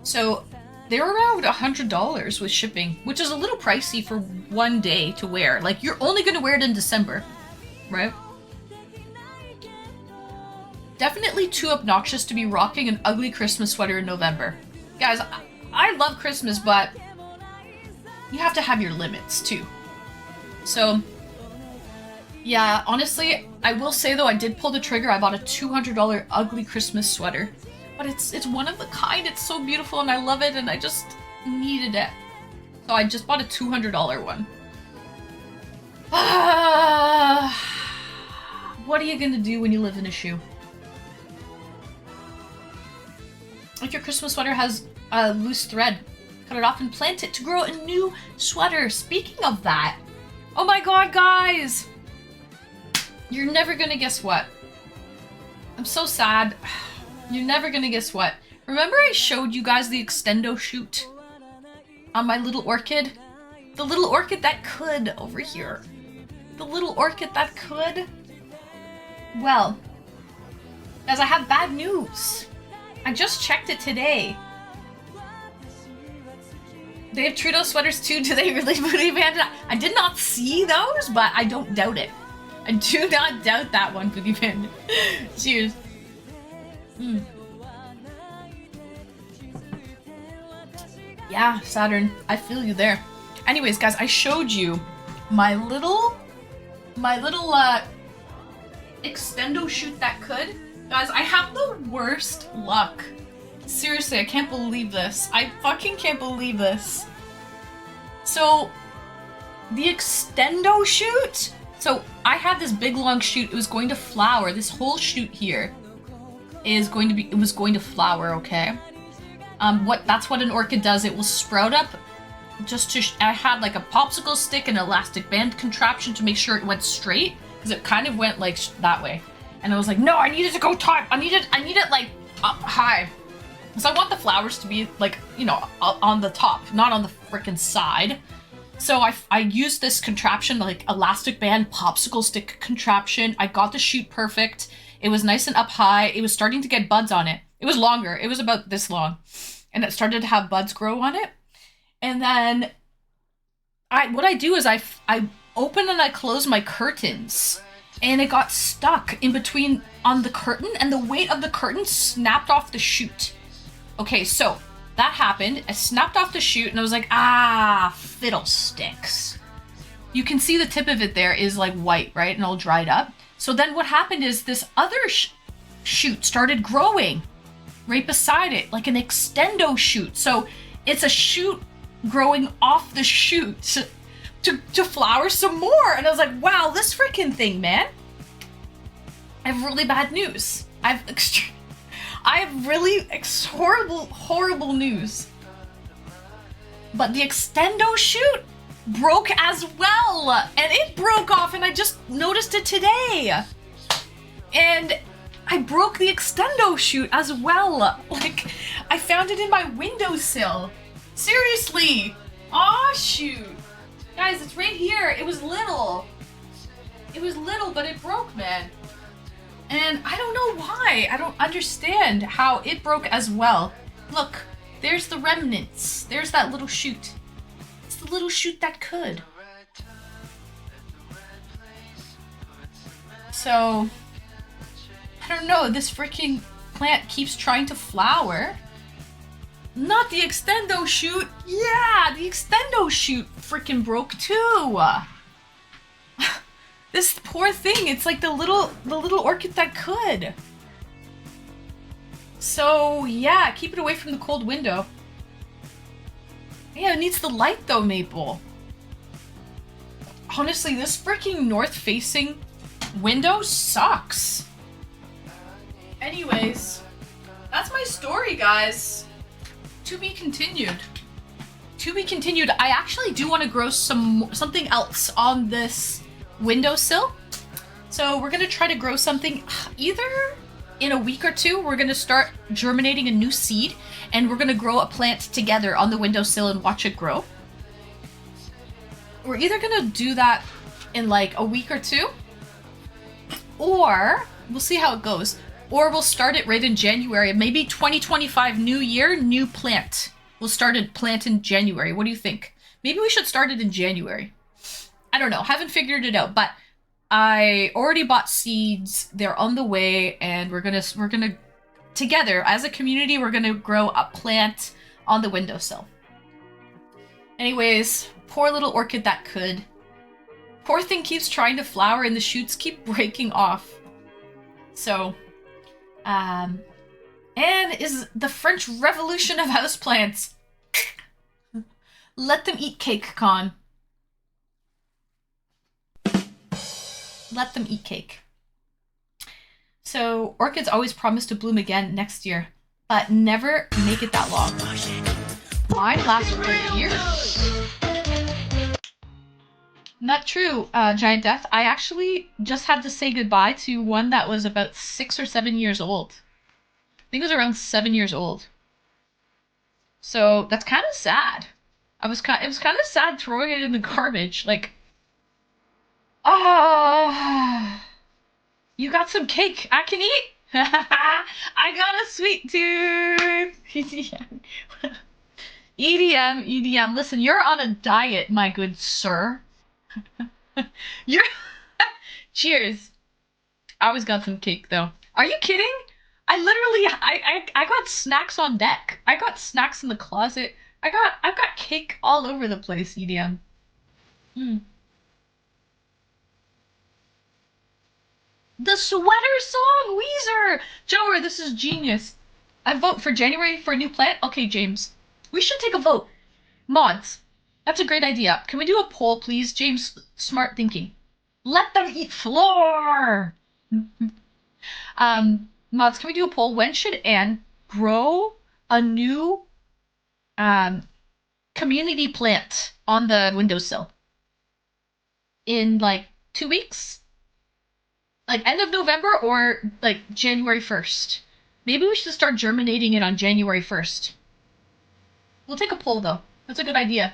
So they're around $100 with shipping, which is a little pricey for one day to wear. Like, you're only going to wear it in December, right? Definitely too obnoxious to be rocking an ugly Christmas sweater in November. Guys, I love Christmas, but you have to have your limits too. So, yeah, honestly, I will say though, I did pull the trigger. I bought a $200 ugly Christmas sweater. But it's one of a kind. It's so beautiful and I love it and I just needed it. So I just bought a $200 one. What are you gonna do when you live in a shoe? If your Christmas sweater has a loose thread, cut it off and plant it to grow a new sweater. Speaking of that, oh my god, guys! You're never gonna guess what. I'm so sad. You're never gonna guess what. Remember I showed you guys the extendo shoot on my little orchid? The little orchid that could over here. The little orchid that could. Well, guys, I have bad news. I just checked it today. They have Trudeau sweaters too. Do they really Booty Bandit? I did not see those, but I don't doubt it. I do not doubt that one, Booty Bandit. Cheers. Yeah, Saturn, I feel you there. Anyways, guys, I showed you my little extendo shoot that could. Guys, I have the worst luck. Seriously, I can't believe this. I fucking can't believe this. So, the extendo shoot? So, I had this big long shoot. It was going to flower. This whole shoot here was going to flower, okay? That's what an orchid does. It will sprout up I had like a popsicle stick and elastic band contraption to make sure it went straight, because it kind of went like that way. And I was like, no, I need it to go top. I need it like up high. So I want the flowers to be like, you know, on the top, not on the freaking side. So I used this contraption, like elastic band popsicle stick contraption. I got the shoot perfect. It was nice and up high. It was starting to get buds on it. It was longer. It was about this long. And it started to have buds grow on it. And then what I do is I open and I close my curtains. And it got stuck in between on the curtain, and the weight of the curtain snapped off the shoot. Okay, so that happened. I snapped off the shoot and I was like, fiddlesticks. You can see the tip of it there is like white, right? And all dried up. So then what happened is this other shoot started growing right beside it, like an extendo shoot. So it's a shoot growing off the shoot to flower some more. And I was like, wow, this freaking thing, man. I have really bad news. I have really horrible news. But the extendo shoot broke as well. And it broke off, and I just noticed it today. And I broke the extendo shoot as well. Like, I found it in my windowsill. Seriously. Aw, shoot. Guys, it's right here. It was little. It was little, but it broke, man. And I don't know why. I don't understand how it broke as well. Look, there's the remnants. There's that little shoot. It's the little shoot that could. So, I don't know. This freaking plant keeps trying to flower. Not the extendo shoot. Yeah, the extendo shoot freaking broke too. This poor thing, it's like the little orchid that could. So yeah, keep it away from the cold window. Yeah, it needs the light though, Maple. Honestly, this freaking north-facing window sucks. Anyways, that's my story, guys. To be continued. To be continued. I actually do want to grow something else on this windowsill. So we're gonna try to grow something either in a week or two. We're gonna start germinating a new seed, and we're gonna grow a plant together on the windowsill and watch it grow. We're either gonna do that in like a week or two, or we'll see how it goes, or we'll start it right in January. Maybe 2025, new year, new plant. We'll start a plant in January. What do you think? Maybe we should start it in January. I don't know. Haven't figured it out, but I already bought seeds. They're on the way, and we're gonna together as a community, we're gonna grow a plant on the windowsill. Anyways, poor little orchid that could. Poor thing keeps trying to flower, and the shoots keep breaking off. So, and is the French Revolution of houseplants. Let them eat cake, Con. Let them eat cake. So orchids always promise to bloom again next year, but never make it that long. Mine lasts for years. Not true, Giant Death. I actually just had to say goodbye to one that was about 6 or 7 years old. I think it was around 7 years old. So that's kind of sad. It was kind of sad throwing it in the garbage. Like, oh, you got some cake I can eat? I got a sweet tooth. EDM. Listen, you're on a diet, my good sir. You're cheers. I always got some cake though. Are you kidding? I got snacks on deck. I got snacks in the closet. I've got cake all over the place, EDM. The sweater song, Weezer! Joer, this is genius. I vote for January for a new plant. Okay, James. We should take a vote. Mods. That's a great idea. Can we do a poll, please? James, smart thinking. Let them eat floor! Mods, can we do a poll? When should Anne grow a new community plant on the windowsill? In like 2 weeks? Like end of November or like January 1st? Maybe we should start germinating it on January 1st. We'll take a poll though. That's a good idea.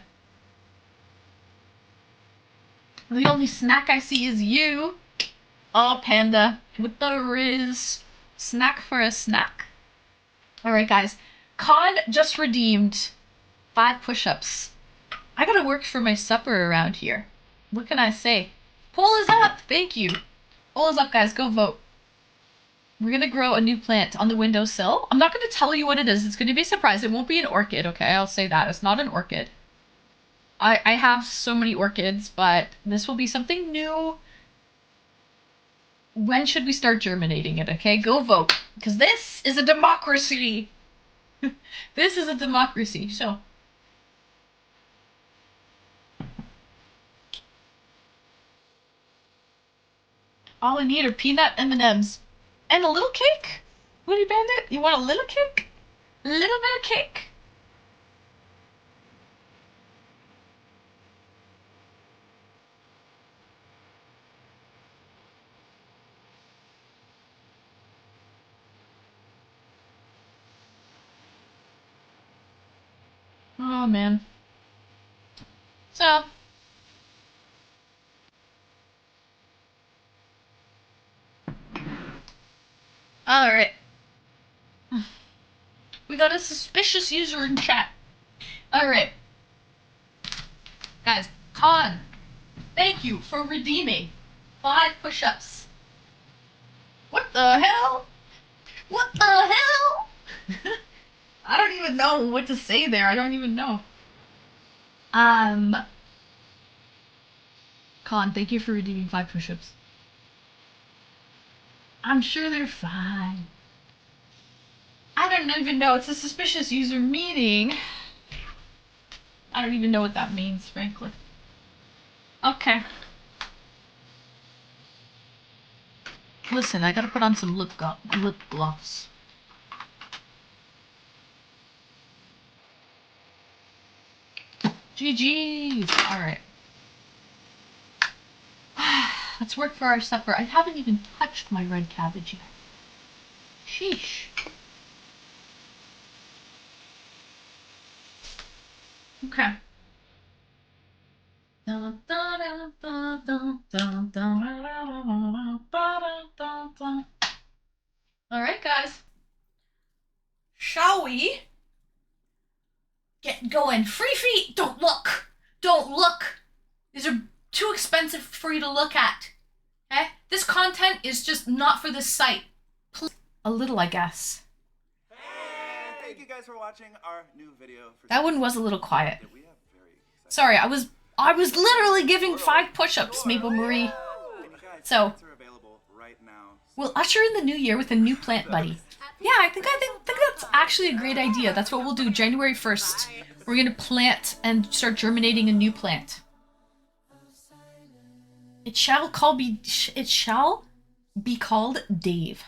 The only snack I see is you. Oh, Panda with the Riz. Snack for a snack. Alright, guys. Con just redeemed 5 push-ups. I gotta work for my supper around here. What can I say? Poll is up! Thank you. Poll is up, guys. Go vote. We're gonna grow a new plant on the windowsill. I'm not gonna tell you what it is. It's gonna be a surprise. It won't be an orchid, okay? I'll say that. It's not an orchid. I have so many orchids, but this will be something new. When should we start germinating it, okay? Go vote. Because this is a democracy. This is a democracy, so. All I need are peanut M&Ms. And a little cake? Woody Bandit, you want a little cake? A little bit of cake? Oh, man. So. Alright. We got a suspicious user in chat. Alright. Guys, Con, thank you for redeeming 5 push-ups. What the hell? What the hell? I don't even know what to say there. I don't even know. Con, thank you for redeeming 5 push-ups. I'm sure they're fine. I don't even know. It's a suspicious user meeting. I don't even know what that means, frankly. Okay. Listen, I gotta put on some lip gloss. GG's! Alright. Let's work for our supper. I haven't even touched my red cabbage yet. Sheesh. Okay. Alright, guys. Shall we get going? Free feet! Don't look! Don't look! These are too expensive for you to look at. Okay? This content is just not for this site. Please. A little, I guess. Hey, thank you guys for watching our new video. That one was a little quiet. Sorry, I was literally giving 5 push-ups, Maple Marie. So, we'll usher in the new year with a new plant buddy. Yeah, I think that's actually a great idea. That's what we'll do. January 1st, we're gonna plant and start germinating a new plant. It shall be called Dave.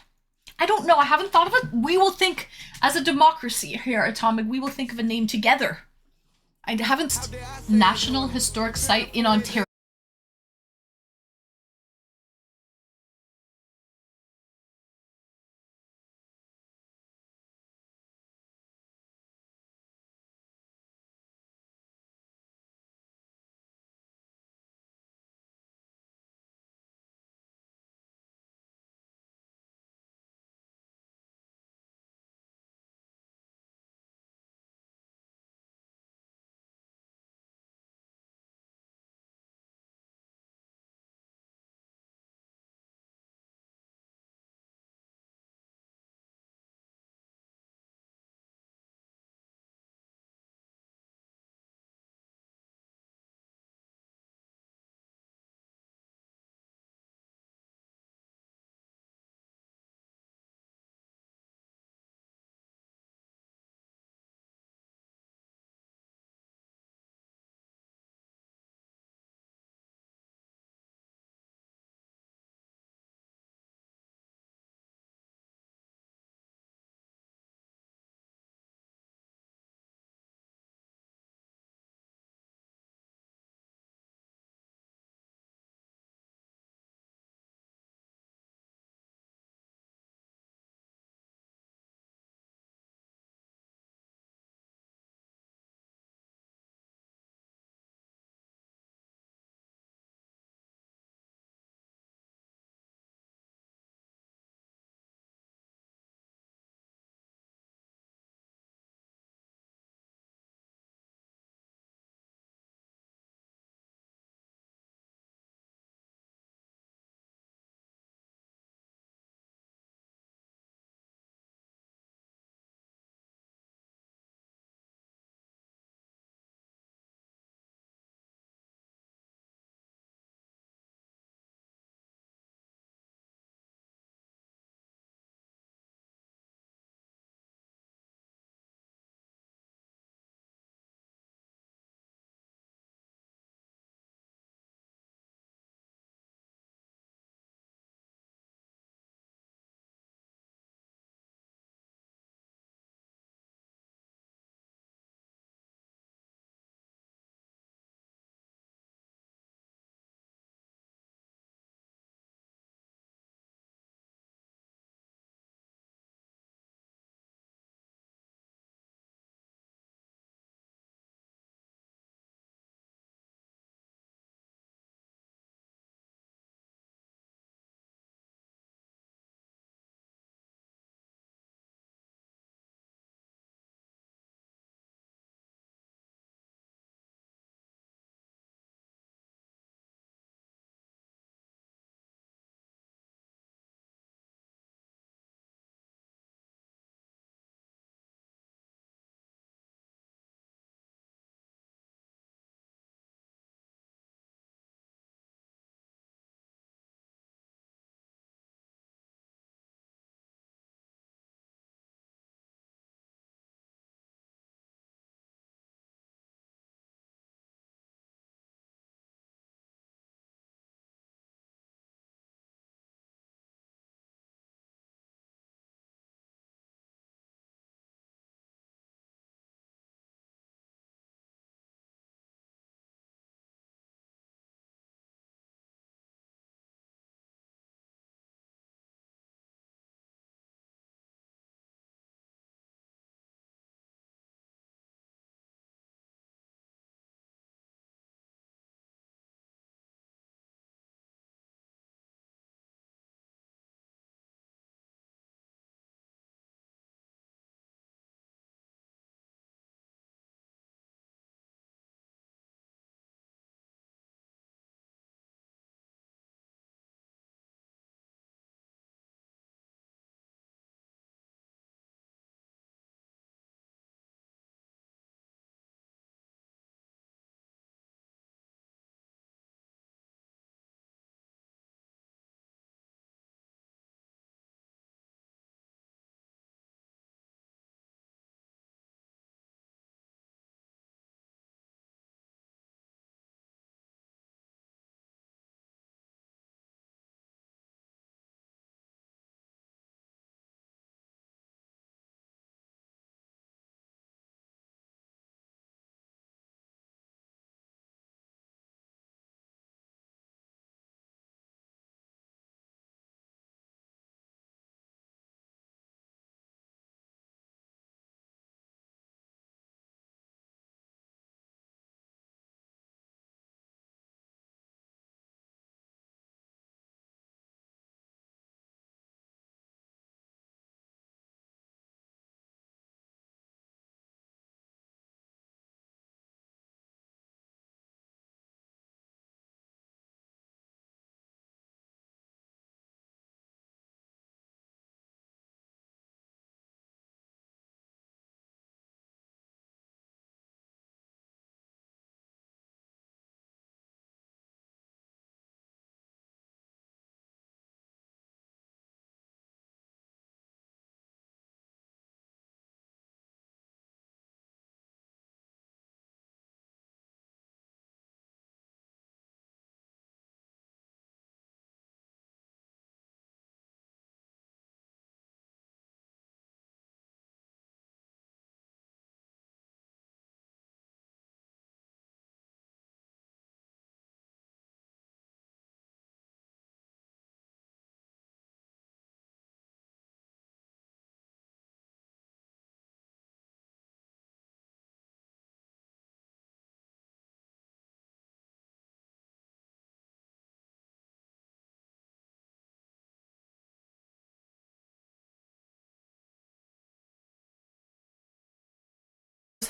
I don't know. I haven't thought of it. We will think as a democracy here at Atomic. We will think of a name together. I haven't. National Historic Site in Ontario.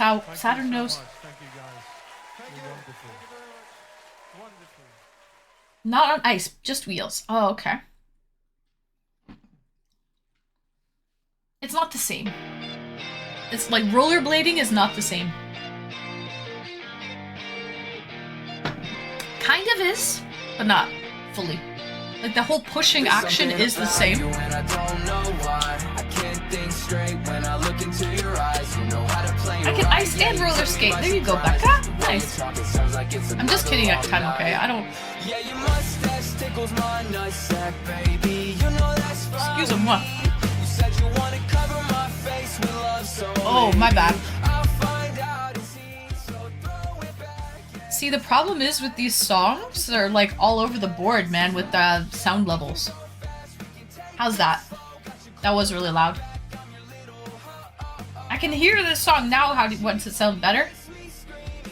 how Saturn knows. Thank you guys. You're wonderful. Wonderful. Not on ice, just wheels. Oh, okay. It's not the same. It's like rollerblading is not the same. Kind of is, but not fully. Like the whole pushing action is the same. I can ice and roller skate. There you go, Becca. Nice. I'm just kidding, I'm okay. I don't. Excuse me, what? Oh, my bad. See, the problem is with these songs, they're like all over the board, man, with the sound levels. How's that? That was really loud. I can hear this song now. Once it sounds better?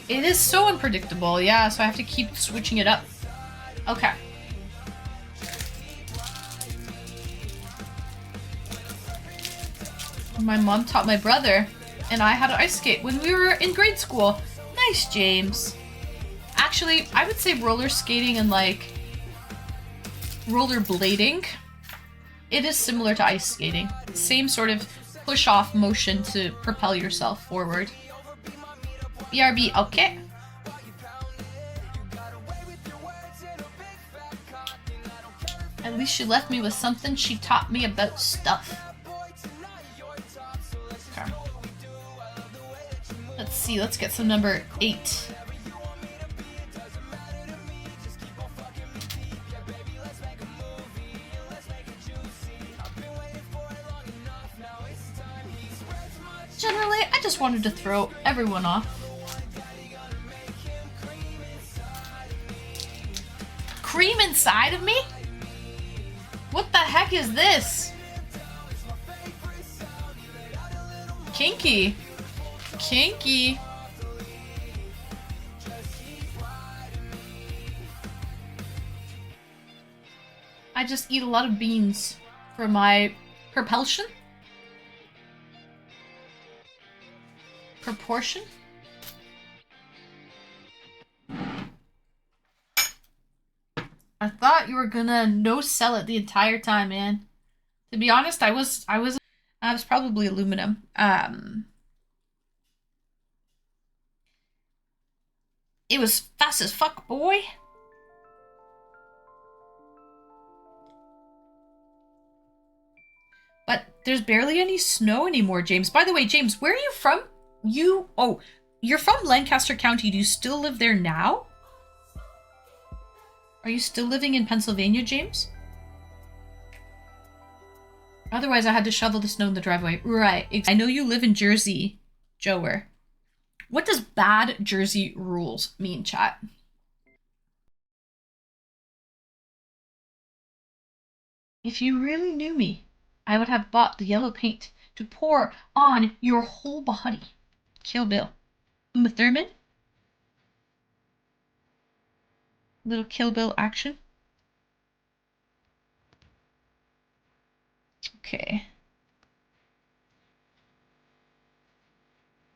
It is so unpredictable, yeah, so I have to keep switching it up. Okay. My mom taught my brother and I how to ice skate when we were in grade school. Nice, James. Actually, I would say roller skating and like rollerblading, it is similar to ice skating. Same sort of push-off motion to propel yourself forward. BRB, okay. At least she left me with something. She taught me about stuff. Okay. Let's see, let's get some number 8. Generally, I just wanted to throw everyone off. Cream inside of me? What the heck is this? Kinky. Kinky. I just eat a lot of beans for my propulsion. Proportion? I thought you were gonna no sell it the entire time, man. To be honest, I was probably aluminum. It was fast as fuck, boy. But there's barely any snow anymore, James. By the way, James, where are you from? You're from Lancaster County. Do you still live there now? Are you still living in Pennsylvania, James? Otherwise, I had to shovel the snow in the driveway. Right. I know you live in Jersey, Joer. What does bad Jersey rules mean, chat? If you really knew me, I would have bought the yellow paint to pour on your whole body. Kill Bill. Uma Thurman? Little Kill Bill action. Okay.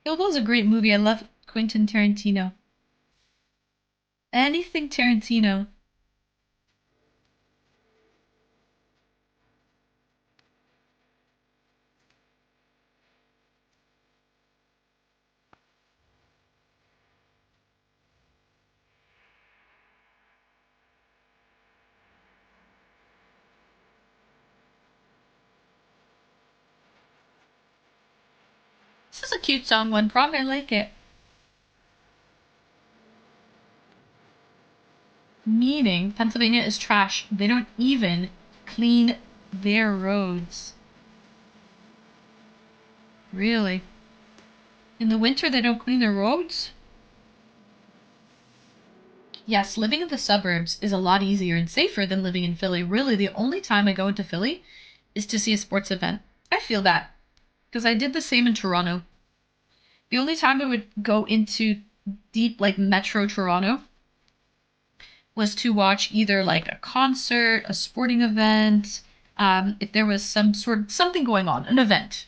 Kill Bill's a great movie. I love Quentin Tarantino. Anything Tarantino. This is a cute song, One Prong. I like it. Meaning, Pennsylvania is trash. They don't even clean their roads. Really? In the winter, they don't clean their roads? Yes, living in the suburbs is a lot easier and safer than living in Philly. Really, the only time I go into Philly is to see a sports event. I feel that. Because I did the same in Toronto. The only time I would go into deep, like, Metro Toronto was to watch either, like, a concert, a sporting event, if there was something going on, an event.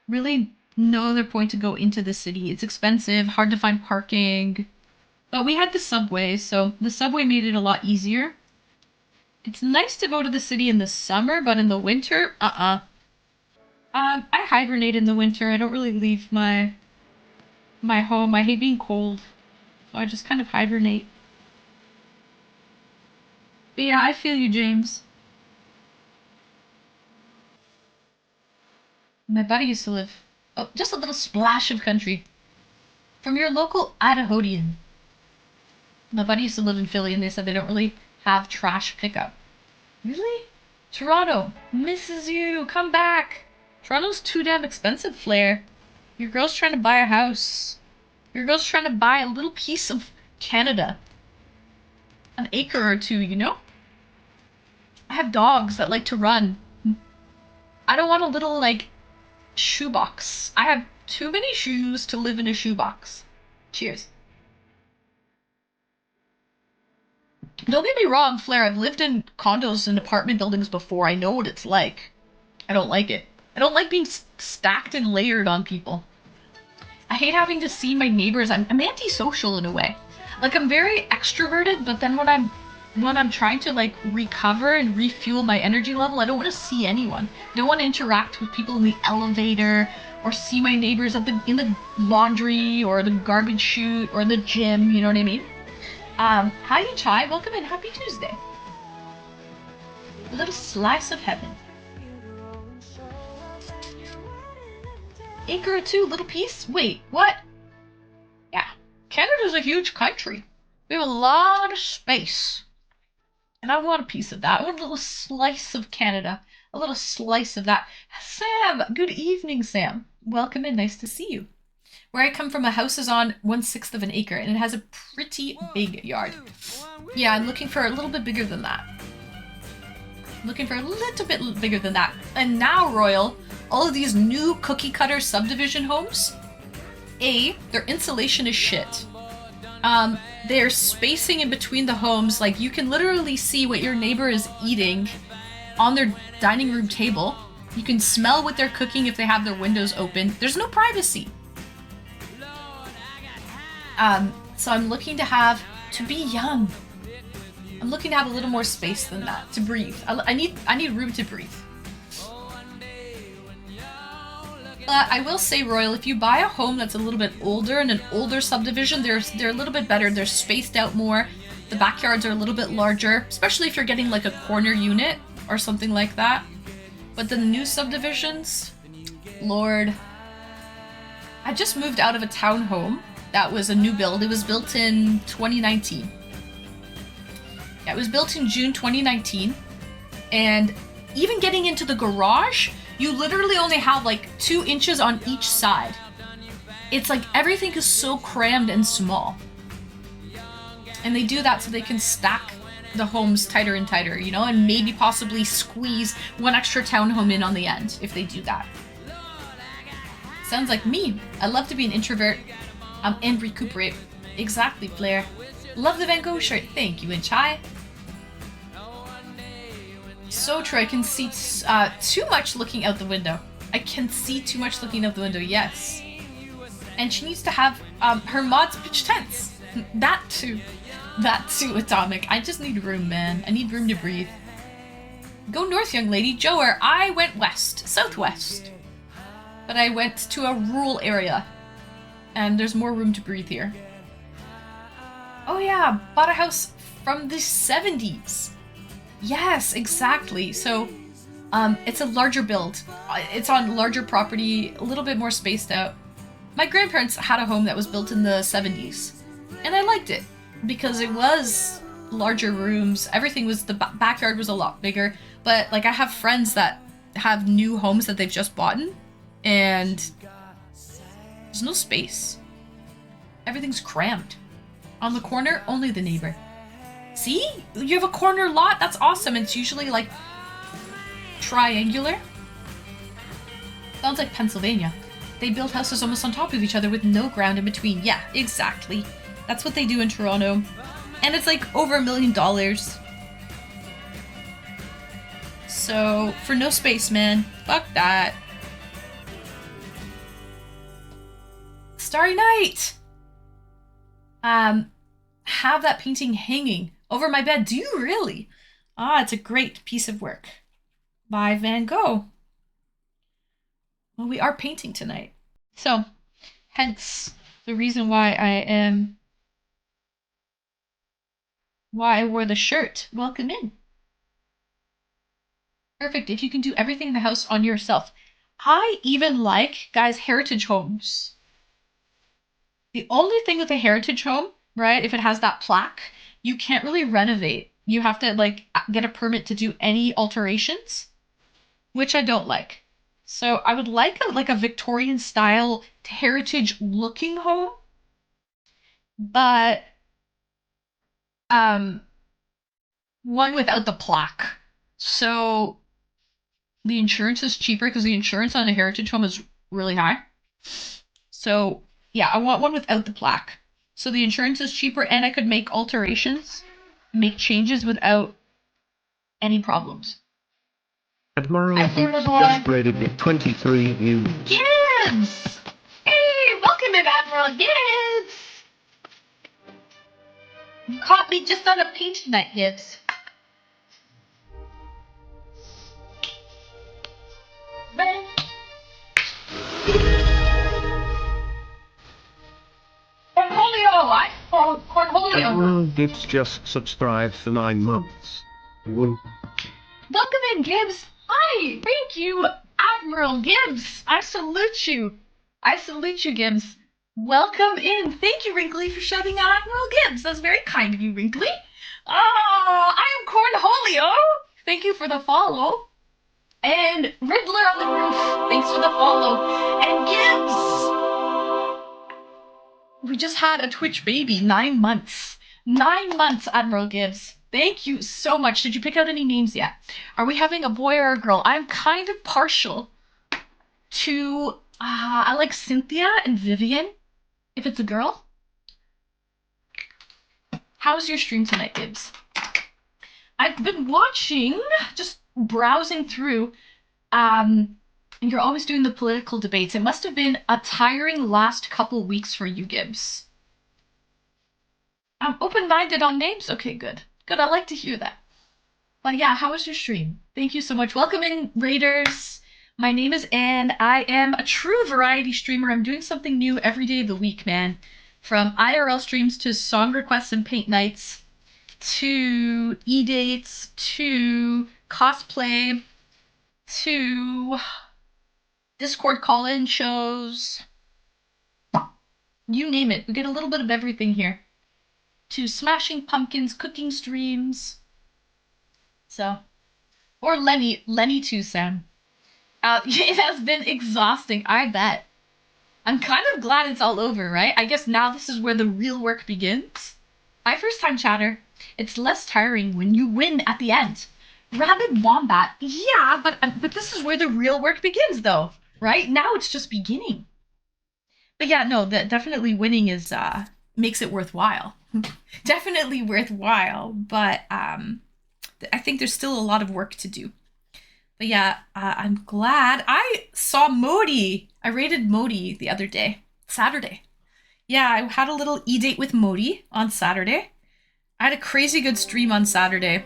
Really, no other point to go into the city. It's expensive, hard to find parking. But we had the subway, so the subway made it a lot easier. It's nice to go to the city in the summer, but in the winter, I hibernate in the winter. I don't really leave my home. I hate being cold, so I just kind of hibernate. But yeah, I feel you, James. My buddy used to live... Oh, just a little splash of country. From your local Idahoan. My buddy used to live in Philly, and they said they don't really have trash pickup. Really? Toronto misses you. Come back. Toronto's too damn expensive, Flair. Your girl's trying to buy a house. Your girl's trying to buy a little piece of Canada. An acre or two, you know? I have dogs that like to run. I don't want a little, like, shoebox. I have too many shoes to live in a shoebox. Cheers. Don't get me wrong, Flair. I've lived in condos and apartment buildings before. I know what it's like. I don't like it. I don't like being stacked and layered on people. I hate having to see my neighbors. I'm antisocial in a way. Like, I'm very extroverted, but then when I'm trying to, like, recover and refuel my energy level, I don't want to see anyone. I don't want to interact with people in the elevator or see my neighbors in the laundry or the garbage chute or the gym, you know what I mean? Hi Chai, welcome in, happy Tuesday. A little slice of heaven. Acre or two, little piece? Wait, what? Yeah, Canada's a huge country. We have a lot of space. And I want a piece of that. I want a little slice of Canada. A little slice of that. Sam, good evening, Sam. Welcome in, nice to see you. Where I come from, a house is on 1/6 of an acre, and it has a pretty big yard. Yeah, I'm looking for a little bit bigger than that. Looking for a little bit bigger than that. And now, Royal, all of these new cookie cutter subdivision homes, their insulation is shit. Their spacing in between the homes, like, you can literally see what your neighbor is eating on their dining room table. You can smell what they're cooking if they have their windows open. There's no privacy. So I'm looking to be young. I'm looking to have a little more space than that, to breathe. I need room to breathe. I will say, Royal, if you buy a home that's a little bit older in an older subdivision, they're a little bit better. They're spaced out more. The backyards are a little bit larger, especially if you're getting like a corner unit or something like that. But the new subdivisions, Lord. I just moved out of a townhome that was a new build. It was built in 2019. Yeah, it was built in June 2019. And even getting into the garage, you literally only have like 2 inches on each side. It's like everything is so crammed and small. And they do that so they can stack the homes tighter and tighter, you know, and maybe possibly squeeze one extra townhome in on the end if they do that. Sounds like me. I love to be an introvert and recuperate. Exactly, Blair. Love the Van Gogh shirt. Thank you, and Chai. So true. I can see too much looking out the window. I can see too much looking out the window, yes. And she needs to have her mods pitch tents. That too, Atomic. I just need room, man. I need room to breathe. Go north, young lady. Joer, I went west, southwest. But I went to a rural area. And there's more room to breathe here. Oh yeah, bought a house from the 70s. Yes, exactly. So, it's a larger build. It's on larger property, a little bit more spaced out. My grandparents had a home that was built in the 70s. And I liked it because it was larger rooms. Everything was, the backyard was a lot bigger. But like, I have friends that have new homes that they've just bought in, and there's no space. Everything's crammed. On the corner, only the neighbor. See? You have a corner lot? That's awesome. It's usually like triangular. Sounds like Pennsylvania. They build houses almost on top of each other with no ground in between. Yeah, exactly. That's what they do in Toronto. And it's like over $1 million. So, for no space, man. Fuck that. Starry Night! Have that painting hanging over my bed. Do you really? Ah, it's a great piece of work by Van Gogh. Well, we are painting tonight. So, hence the reason why I wore the shirt. Welcome in. Perfect. If you can do everything in the house on yourself. I even like, guys, heritage homes. The only thing with a heritage home, right, if it has that plaque, you can't really renovate. You have to, like, get a permit to do any alterations, which I don't like. So I would like a Victorian style heritage looking home, but one without the plaque. So the insurance is cheaper because the insurance on a heritage home is really high. So yeah, I want one without the plaque. So the insurance is cheaper and I could make alterations, make changes without any problems. Admiral I Boots boy. just graded with 23 views. Gibbs! Hey, welcome in, Admiral Gibbs! You caught me just on a paint night, Gibbs. Cornholio! Admiral Boots just subscribed for 9 months. Woo. Welcome in, Gibbs! Hi! Thank you, Admiral Gibbs! I salute you! I salute you, Gibbs. Welcome in. Thank you, Wrinkly, for shouting out Admiral Gibbs. That's very kind of you, Wrinkly. Oh, I am Cornholio. Thank you for the follow. And Riddler on the roof. Thanks for the follow. And Gibbs. We just had a Twitch baby. 9 months. 9 months, Admiral Gibbs. Thank you so much. Did you pick out any names yet? Are we having a boy or a girl? I'm kind of partial to... I like Cynthia and Vivian. If it's a girl. How's your stream tonight, Gibbs? I've been watching, just browsing through, and you're always doing the political debates. It must have been a tiring last couple weeks for you, Gibbs. I'm open-minded on names. Okay, good. Good, I like to hear that. But yeah, how was your stream? Thank you so much. Welcome in, Raiders. My name is Anne. I am a true variety streamer. I'm doing something new every day of the week, man. From IRL streams to song requests and paint nights, to e-dates, to cosplay, to Discord call-in shows. You name it. We get a little bit of everything here. To Smashing Pumpkins, cooking streams. So, or Lenny too, Sam. It has been exhausting, I bet. I'm kind of glad it's all over, right? I guess now this is where the real work begins. My first time chatter. It's less tiring when you win at the end. Rabid Wombat. Yeah, but this is where the real work begins, though, right? Now it's just beginning. But yeah, no, definitely winning is makes it worthwhile. Definitely worthwhile, but I think there's still a lot of work to do. But yeah, I'm glad. I saw Modi. I raided Modi the other day. Saturday. Yeah, I had a little e-date with Modi on Saturday. I had a crazy good stream on Saturday.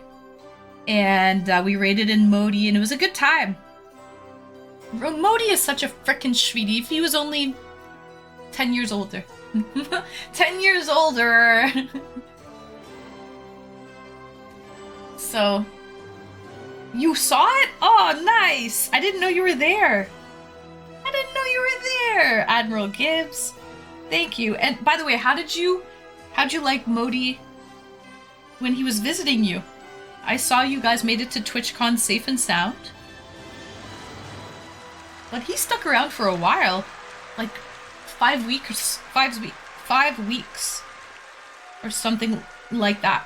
And we raided in Modi, and it was a good time. Modi is such a frickin' sweetie. If he was only 10 years older. 10 years older! So... You saw it? Oh, nice! I didn't know you were there. I didn't know you were there, Admiral Gibbs. Thank you. And by the way, how'd you like Modi when he was visiting you? I saw you guys made it to TwitchCon safe and sound. But he stuck around for a while. Like 5 weeks or something like that.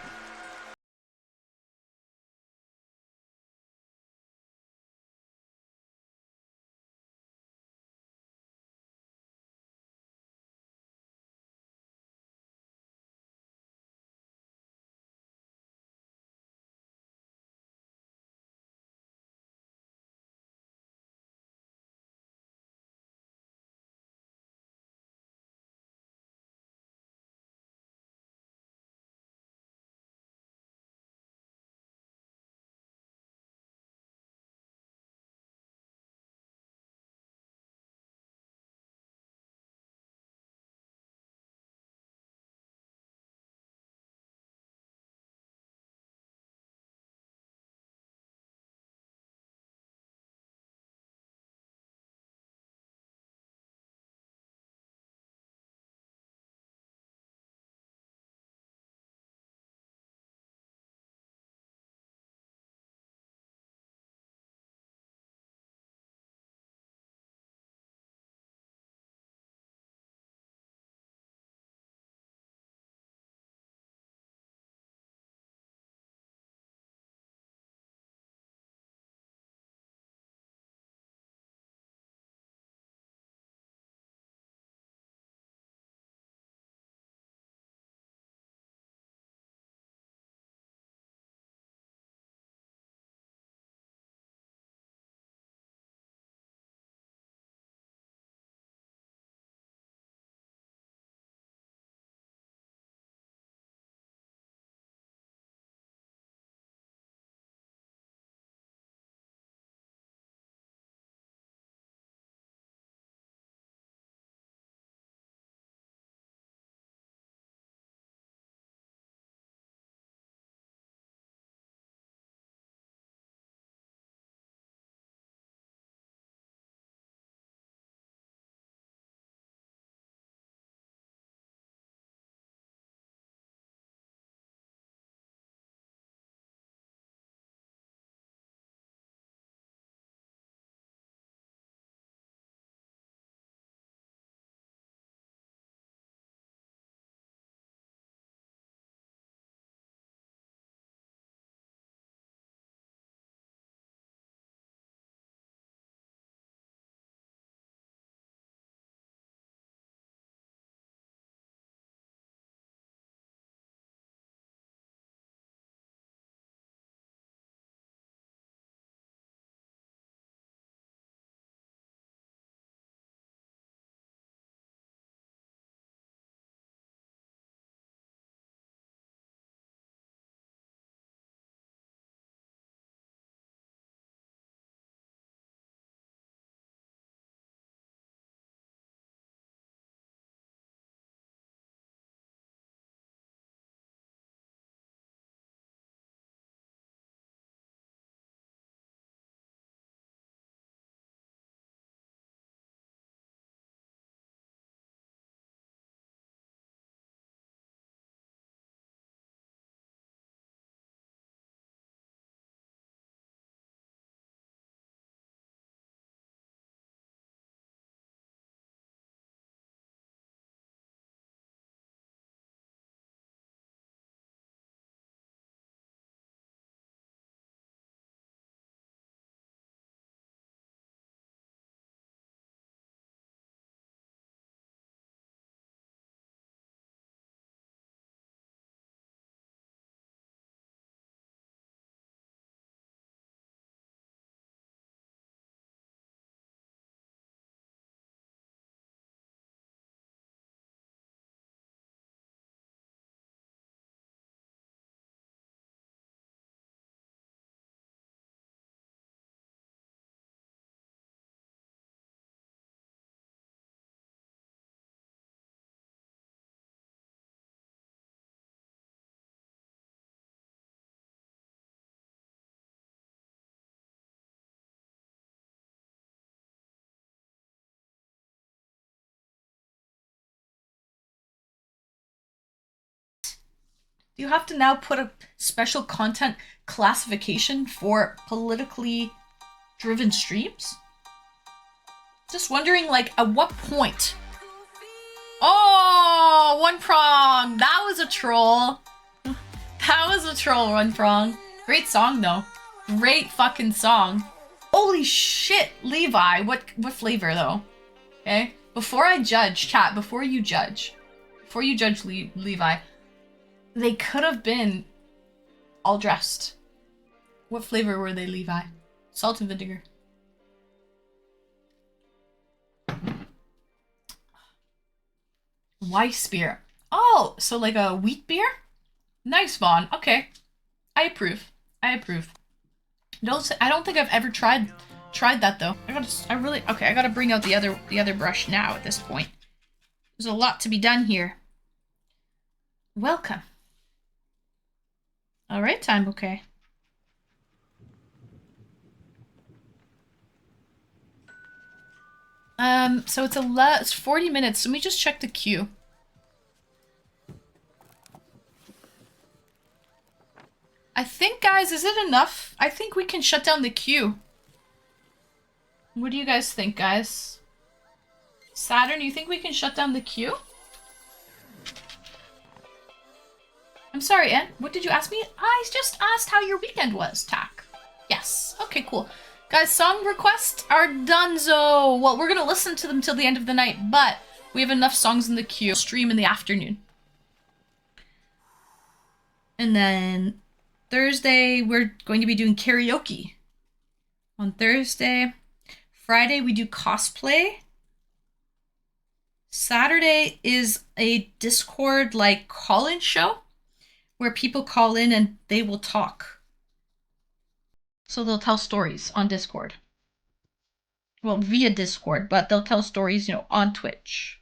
Do you have to now put a special content classification for politically driven streams? Just wondering, like, at what point? Oh, One Prong! That was a troll. That was a troll, One Prong. Great song, though. Great fucking song. Holy shit, Levi. What flavor, though? Okay? Before I judge, chat, before you judge Levi, they could have been all dressed. What flavor were they, Levi? Salt and vinegar. Weiss beer. Oh, so like a wheat beer? Nice, Vaughn. Okay. I approve. I don't think I've ever tried that though. I gotta bring out the other brush now at this point. There's a lot to be done here. Welcome. Alright, time bouquet. So it's 40 minutes. Let me just check the queue. I think, guys, is it enough? I think we can shut down the queue. What do you guys think, guys? Saturn, you think we can shut down the queue? I'm sorry, Anne. What did you ask me? I just asked how your weekend was, Tack. Yes. Okay, cool. Guys, song requests are donezo. Well, we're gonna listen to them till the end of the night, but we have enough songs in the queue. Stream in the afternoon. And then Thursday, we're going to be doing karaoke. On Thursday. Friday, we do cosplay. Saturday is a Discord, like, call-in show where people call in and they will talk. So they'll tell stories on Discord. Well, via Discord, but they'll tell stories, on Twitch.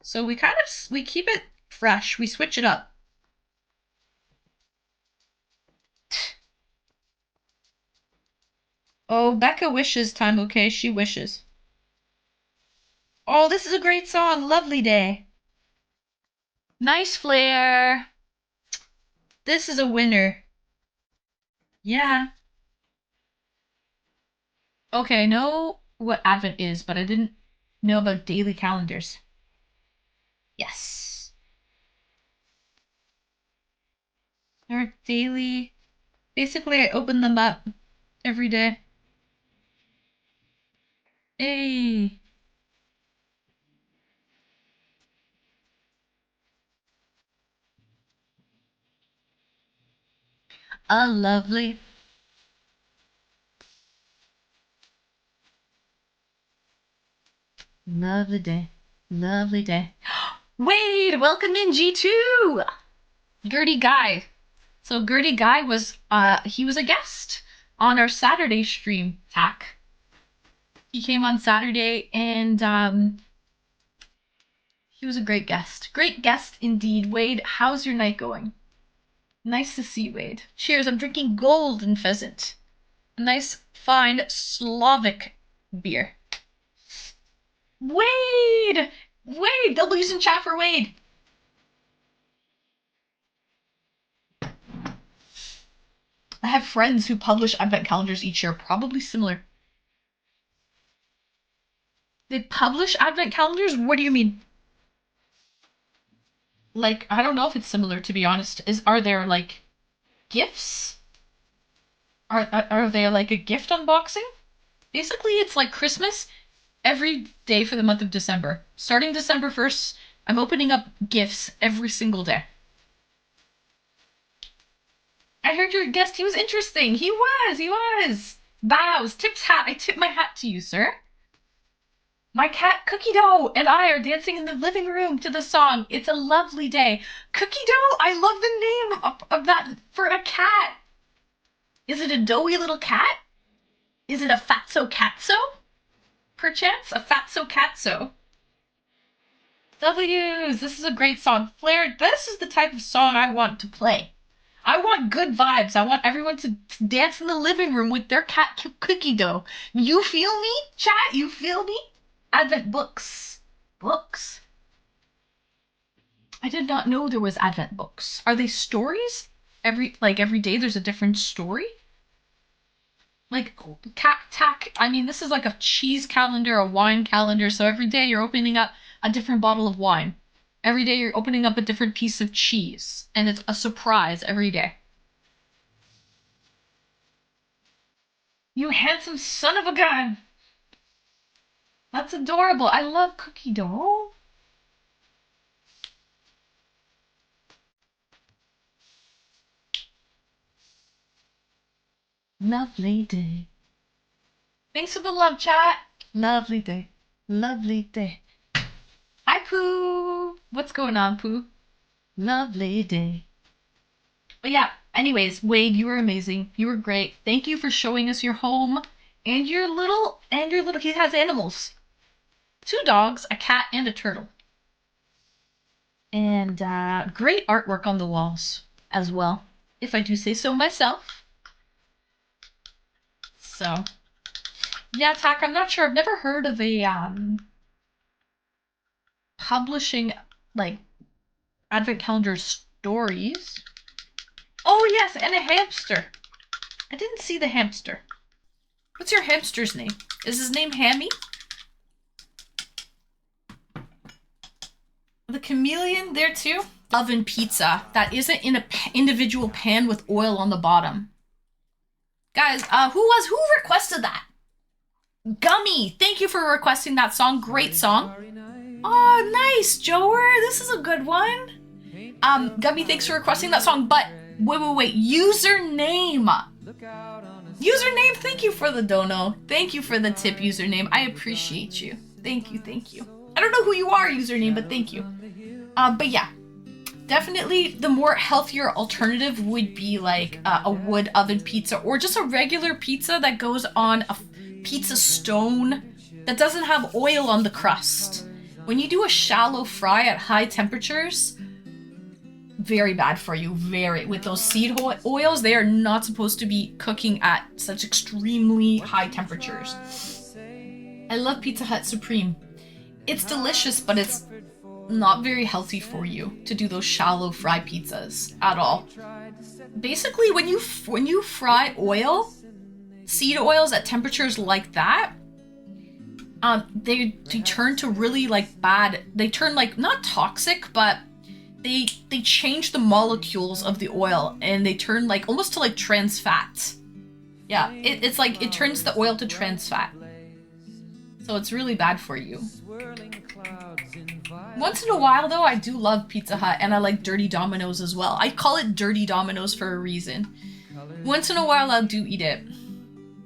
So we keep it fresh. We switch it up. Oh, Becca wishes time, okay? She wishes. Oh, this is a great song. Lovely Day. Nice Flair. This is a winner. Yeah. Okay, I know what Advent is, but I didn't know about daily calendars. Yes. There are daily... Basically, I open them up every day. Hey. A lovely day. Lovely day. Wade, welcome in G2. Gertie Guy. So Gertie Guy was he was a guest on our Saturday stream, Tack. He came on Saturday and he was a great guest. Great guest indeed. Wade, how's your night going? Nice to see, Wade. Cheers, I'm drinking Golden Pheasant. A nice, fine Slavic beer. Wade! Wade! W's in chat for Wade! I have friends who publish advent calendars each year, probably similar. They publish advent calendars? What do you mean? Like, I don't know if it's similar, to be honest. Are there, like, gifts? Are they, like, a gift unboxing? Basically, it's like Christmas every day for the month of December. Starting December 1st, I'm opening up gifts every single day. I heard your guest. He was interesting. He was. Bows. Tips hat. I tip my hat to you, sir. My cat Cookie Dough and I are dancing in the living room to the song It's a Lovely Day. Cookie Dough, I love the name of that for a cat. Is it a doughy little cat? Is it a fatso catso? Perchance? A fatso catso. W's, this is a great song. Flair, this is the type of song I want to play. I want good vibes. I want everyone to dance in the living room with their cat Cookie Dough. You feel me, chat? You feel me? Advent books. Books. I did not know there was Advent books. Are they stories? Every day there's a different story? Like I mean, this is like a cheese calendar, a wine calendar, so every day you're opening up a different bottle of wine. Every day you're opening up a different piece of cheese, and it's a surprise every day. You handsome son of a gun! That's adorable. I love cookie dough. Lovely day. Thanks for the love, chat. Lovely day. Lovely day. Hi, Pooh. What's going on, Pooh? Lovely day. But yeah, anyways, Wade, you were amazing. You were great. Thank you for showing us your home and your little, he has animals. 2 dogs, a cat, and a turtle. And great artwork on the walls as well, if I do say so myself. So, yeah, Tack, I'm not sure. I've never heard of a publishing, like, Advent calendar stories. Oh, yes, and a hamster. I didn't see the hamster. What's your hamster's name? Is his name Hammy? The chameleon there too? Oven pizza that isn't in a individual pan with oil on the bottom. Guys, who requested that? Gummy, thank you for requesting that song. Great song. Oh, nice, Joer. This is a good one. Gummy, thanks for requesting that song. But wait. Username. Username, thank you for the dono. Thank you for the tip, username. I appreciate you. Thank you. I don't know who you are, username, but thank you. But yeah. Definitely the more healthier alternative would be like a wood oven pizza or just a regular pizza that goes on a pizza stone that doesn't have oil on the crust. When you do a shallow fry at high temperatures, very bad for you. With those seed oils, they are not supposed to be cooking at such extremely high temperatures. I love Pizza Hut Supreme. It's delicious, but it's not very healthy for you to do those shallow fry pizzas at all. Basically, when you fry seed oils at temperatures like that, they turn to really like bad. They turn like not toxic, but they change the molecules of the oil and they turn like almost to like trans fat. Yeah, it's like it turns the oil to trans fat. So it's really bad for you. Once in a while, though, I do love Pizza Hut, and I like Dirty Domino's as well. I call it Dirty Domino's for a reason. Once in a while, I'll do eat it.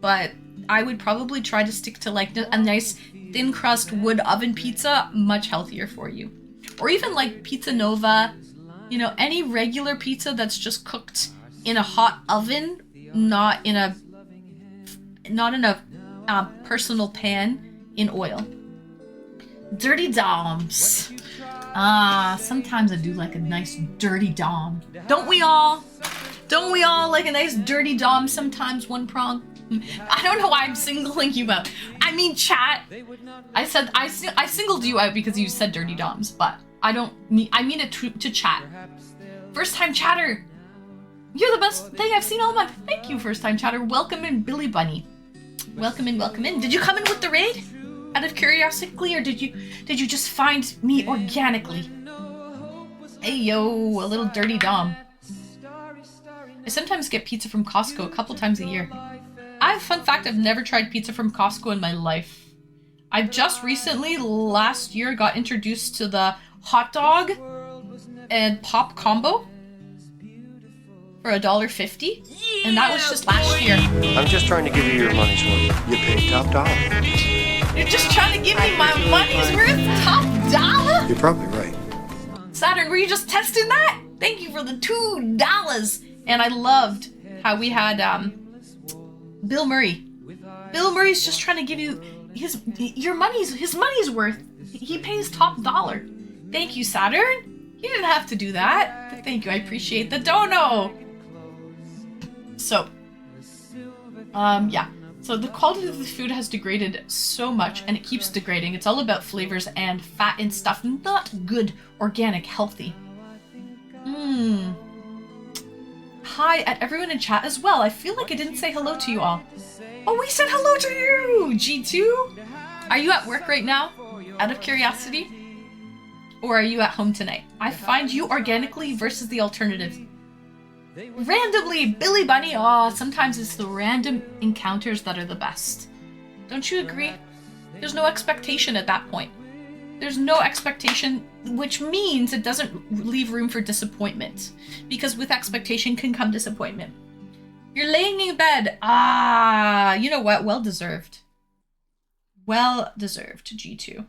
But I would probably try to stick to, like, a nice thin crust wood oven pizza, much healthier for you. Or even, like, Pizza Nova. You know, any regular pizza that's just cooked in a hot oven, not in a personal pan in oil. Dirty Doms. Sometimes I do like a nice dirty dom. Don't we all? Don't we all like a nice dirty dom sometimes, one prong? I don't know why I'm singling you out. I mean, chat. I said I singled you out because you said dirty doms, but I mean it to chat. First time chatter. You're the best thing I've seen all month. Thank you, first time chatter. Welcome in, Billy Bunny. Welcome in. Did you come in with the raid? Out of curiosity, or did you just find me organically? Hey yo, a little dirty dom. I sometimes get pizza from Costco a couple times a year. I have a fun fact, I've never tried pizza from Costco in my life. I've just recently, last year, got introduced to the hot dog and pop combo for $1.50, and that was just last year. I'm just trying to give you your money's worth. You paid top dollar. You're just trying to give me my money's worth? Top dollar? You're probably right. Saturn, were you just testing that? Thank you for the $2. And I loved how we had Bill Murray. Bill Murray's just trying to give you his money's worth. He pays top dollar. Thank you, Saturn. You didn't have to do that, but thank you. I appreciate the dono. So, yeah. So the quality of the food has degraded so much, and it keeps degrading. It's all about flavors and fat and stuff. Not good, organic, healthy. Hi at everyone in chat as well. I feel like I didn't say hello to you all. Oh, we said hello to you, G2. Are you at work right now? Out of curiosity? Or are you at home tonight? I find you organically versus the alternatives. Randomly, Billy Bunny. Oh, sometimes it's the random encounters that are the best. Don't you agree? There's no expectation at that point. There's no expectation, which means it doesn't leave room for disappointment. Because with expectation can come disappointment. You're laying in bed. Ah, you know what? Well deserved. Well deserved, G2.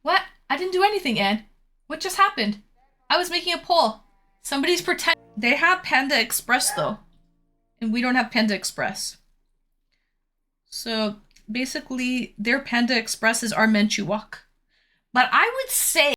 What? I didn't do anything, Anne. What just happened? I was making a poll. Somebody's pretending. They have Panda Express, though. And we don't have Panda Express. So, basically, their Panda Express is our Manchukuo. But I would say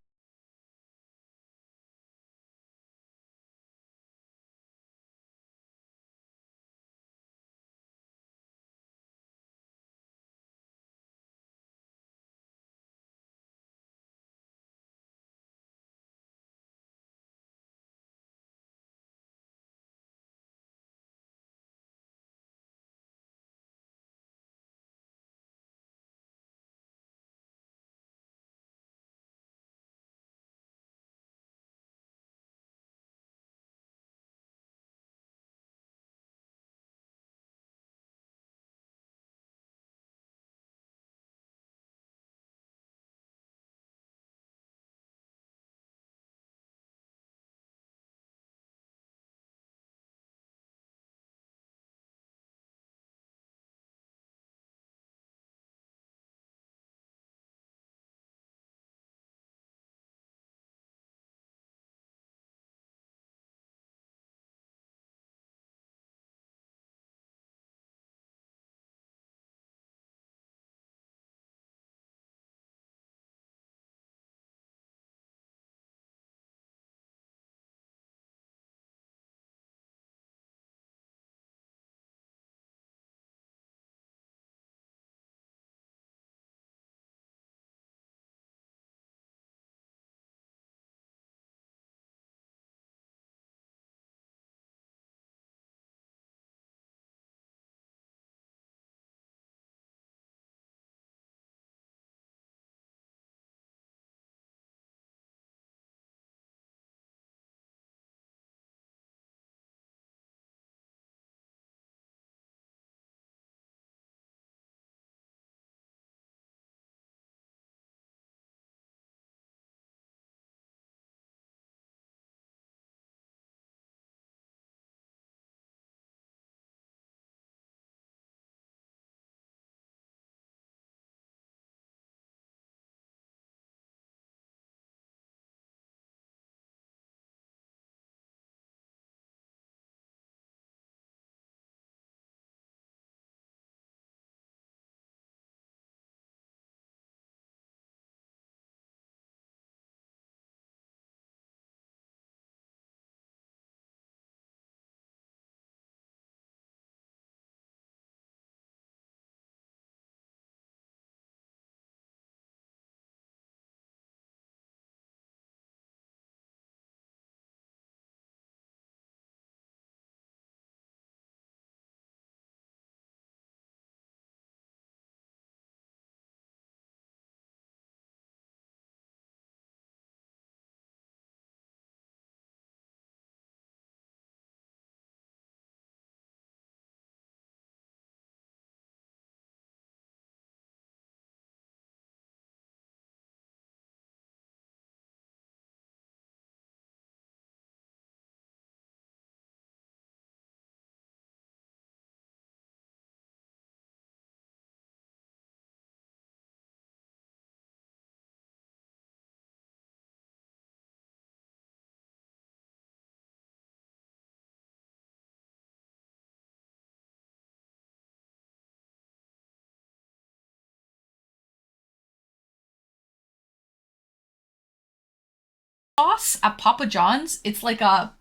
sauce at Papa John's, it's like a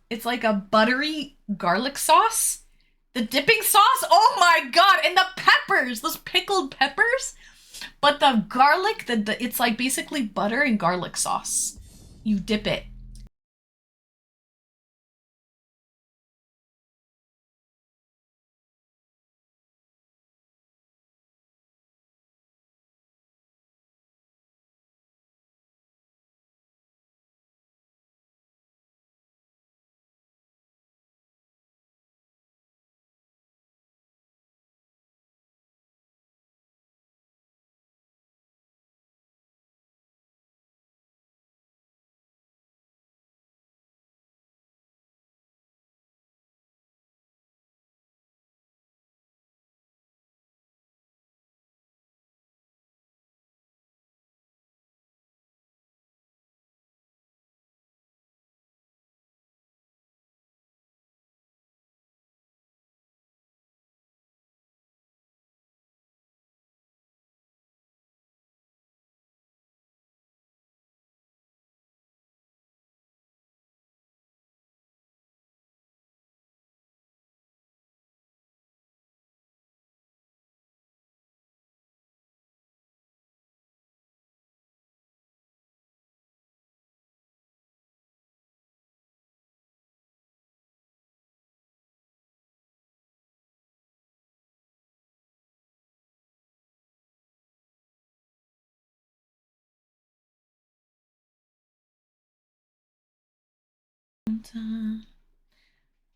buttery garlic sauce, The dipping sauce? Oh my god! And the peppers! Those pickled peppers? But the garlic, it's like basically butter and garlic sauce. You dip it.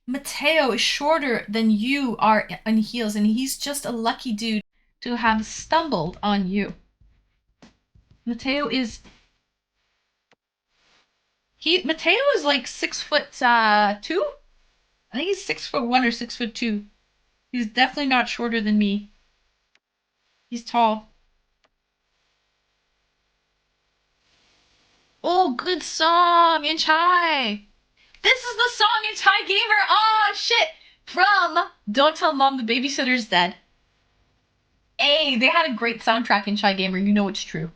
Mateo is shorter than you are in heels, and he's just a lucky dude to have stumbled on you. Mateo is Mateo is like 6'2". I think he's 6'1" or 6'2". He's definitely not shorter than me. He's tall. Oh, good song, Inch High. This is the song Inch High gave her. Oh shit! From Don't Tell Mom the Babysitter's Dead. Hey, they had a great soundtrack in Shy Gamer. You know it's true.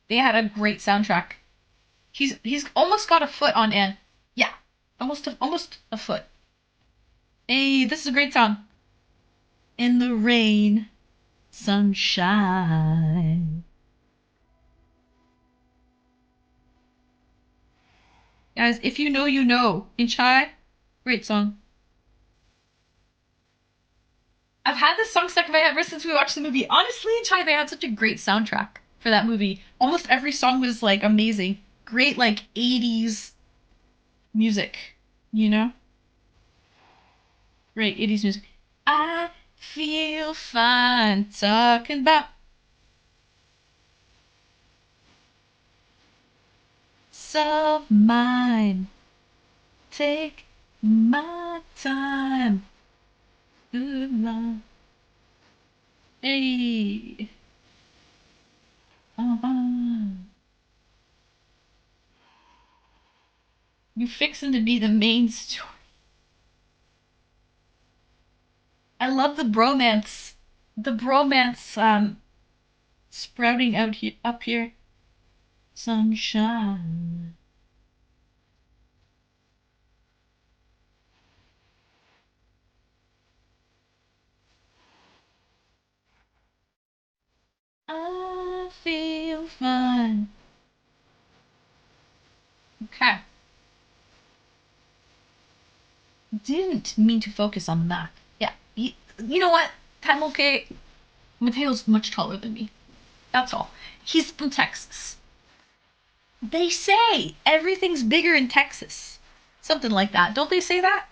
They had a great soundtrack. He's almost got a foot on N. Yeah, almost a foot. Hey, this is a great song. In the rain, sunshine. Guys, if you know, you know. In Shy, great song. I've had this song stuck in my head ever since we watched the movie. Honestly, in Chai, they had such a great soundtrack for that movie. Almost every song was like amazing. Great like 80s music, you know? Great 80s music. I feel fine talking about self mine. Take my time. Good love. Hey. Uh-huh. You fixing to be the main story. I love the bromance. The bromance sprouting out here up here. Sunshine. I feel fine. Okay. Didn't mean to focus on that. Yeah. You know what? I'm okay. Mateo's much taller than me. That's all. He's from Texas. They say everything's bigger in Texas. Something like that. Don't they say that?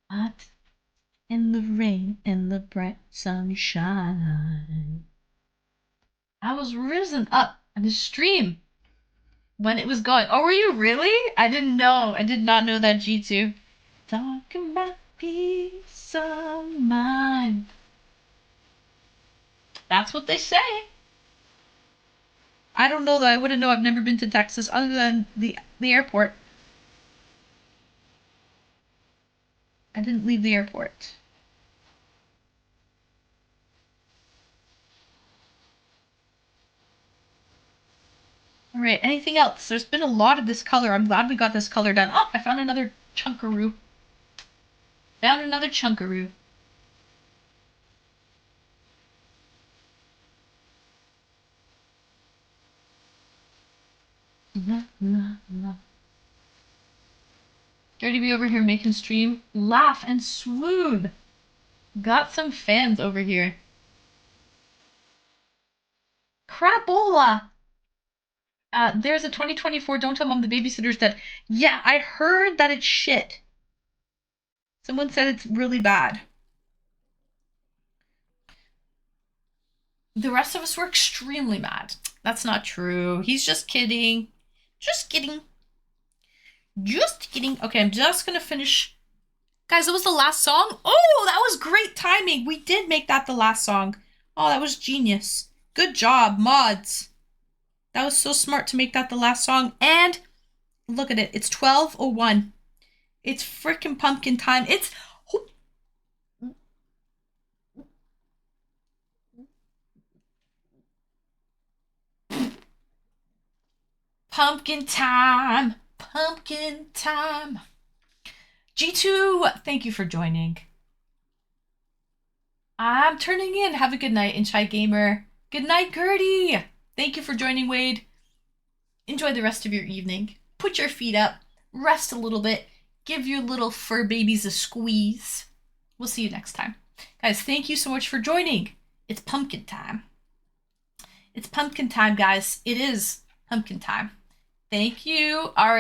Hot in the rain in the bright sunshine. I was risen up in the stream when it was going. Oh, were you really? I didn't know. I did not know that G2. Talking about peace of mind. That's what they say. I don't know though. I wouldn't know. I've never been to Texas other than the airport. I didn't leave the airport. All right, anything else? There's been a lot of this color. I'm glad we got this color done. Oh, I found another chunkaroo. Found another chunkaroo. Dirty be over here making stream. Laugh and swoon. Got some fans over here. Crapola. There's a 2024 Don't Tell Mom the Babysitter's Dead. Yeah, I heard that it's shit. Someone said it's really bad. The rest of us were extremely mad. That's not true. He's just kidding. Just kidding. Just kidding. Okay, I'm just gonna finish. Guys, that was the last song. Oh, that was great timing. We did make that the last song. Oh, that was genius. Good job, mods. That was so smart to make that the last song. And look at it. It's 12:01. It's freaking pumpkin time. It's pumpkin time. Pumpkin time. G2, thank you for joining. I'm turning in. Have a good night, Inchai Gamer. Good night, Gertie. Thank you for joining, Wade. Enjoy the rest of your evening. Put your feet up. Rest a little bit. Give your little fur babies a squeeze. We'll see you next time. Guys, thank you so much for joining. It's pumpkin time. It's pumpkin time, guys. It is pumpkin time. Thank you. All right.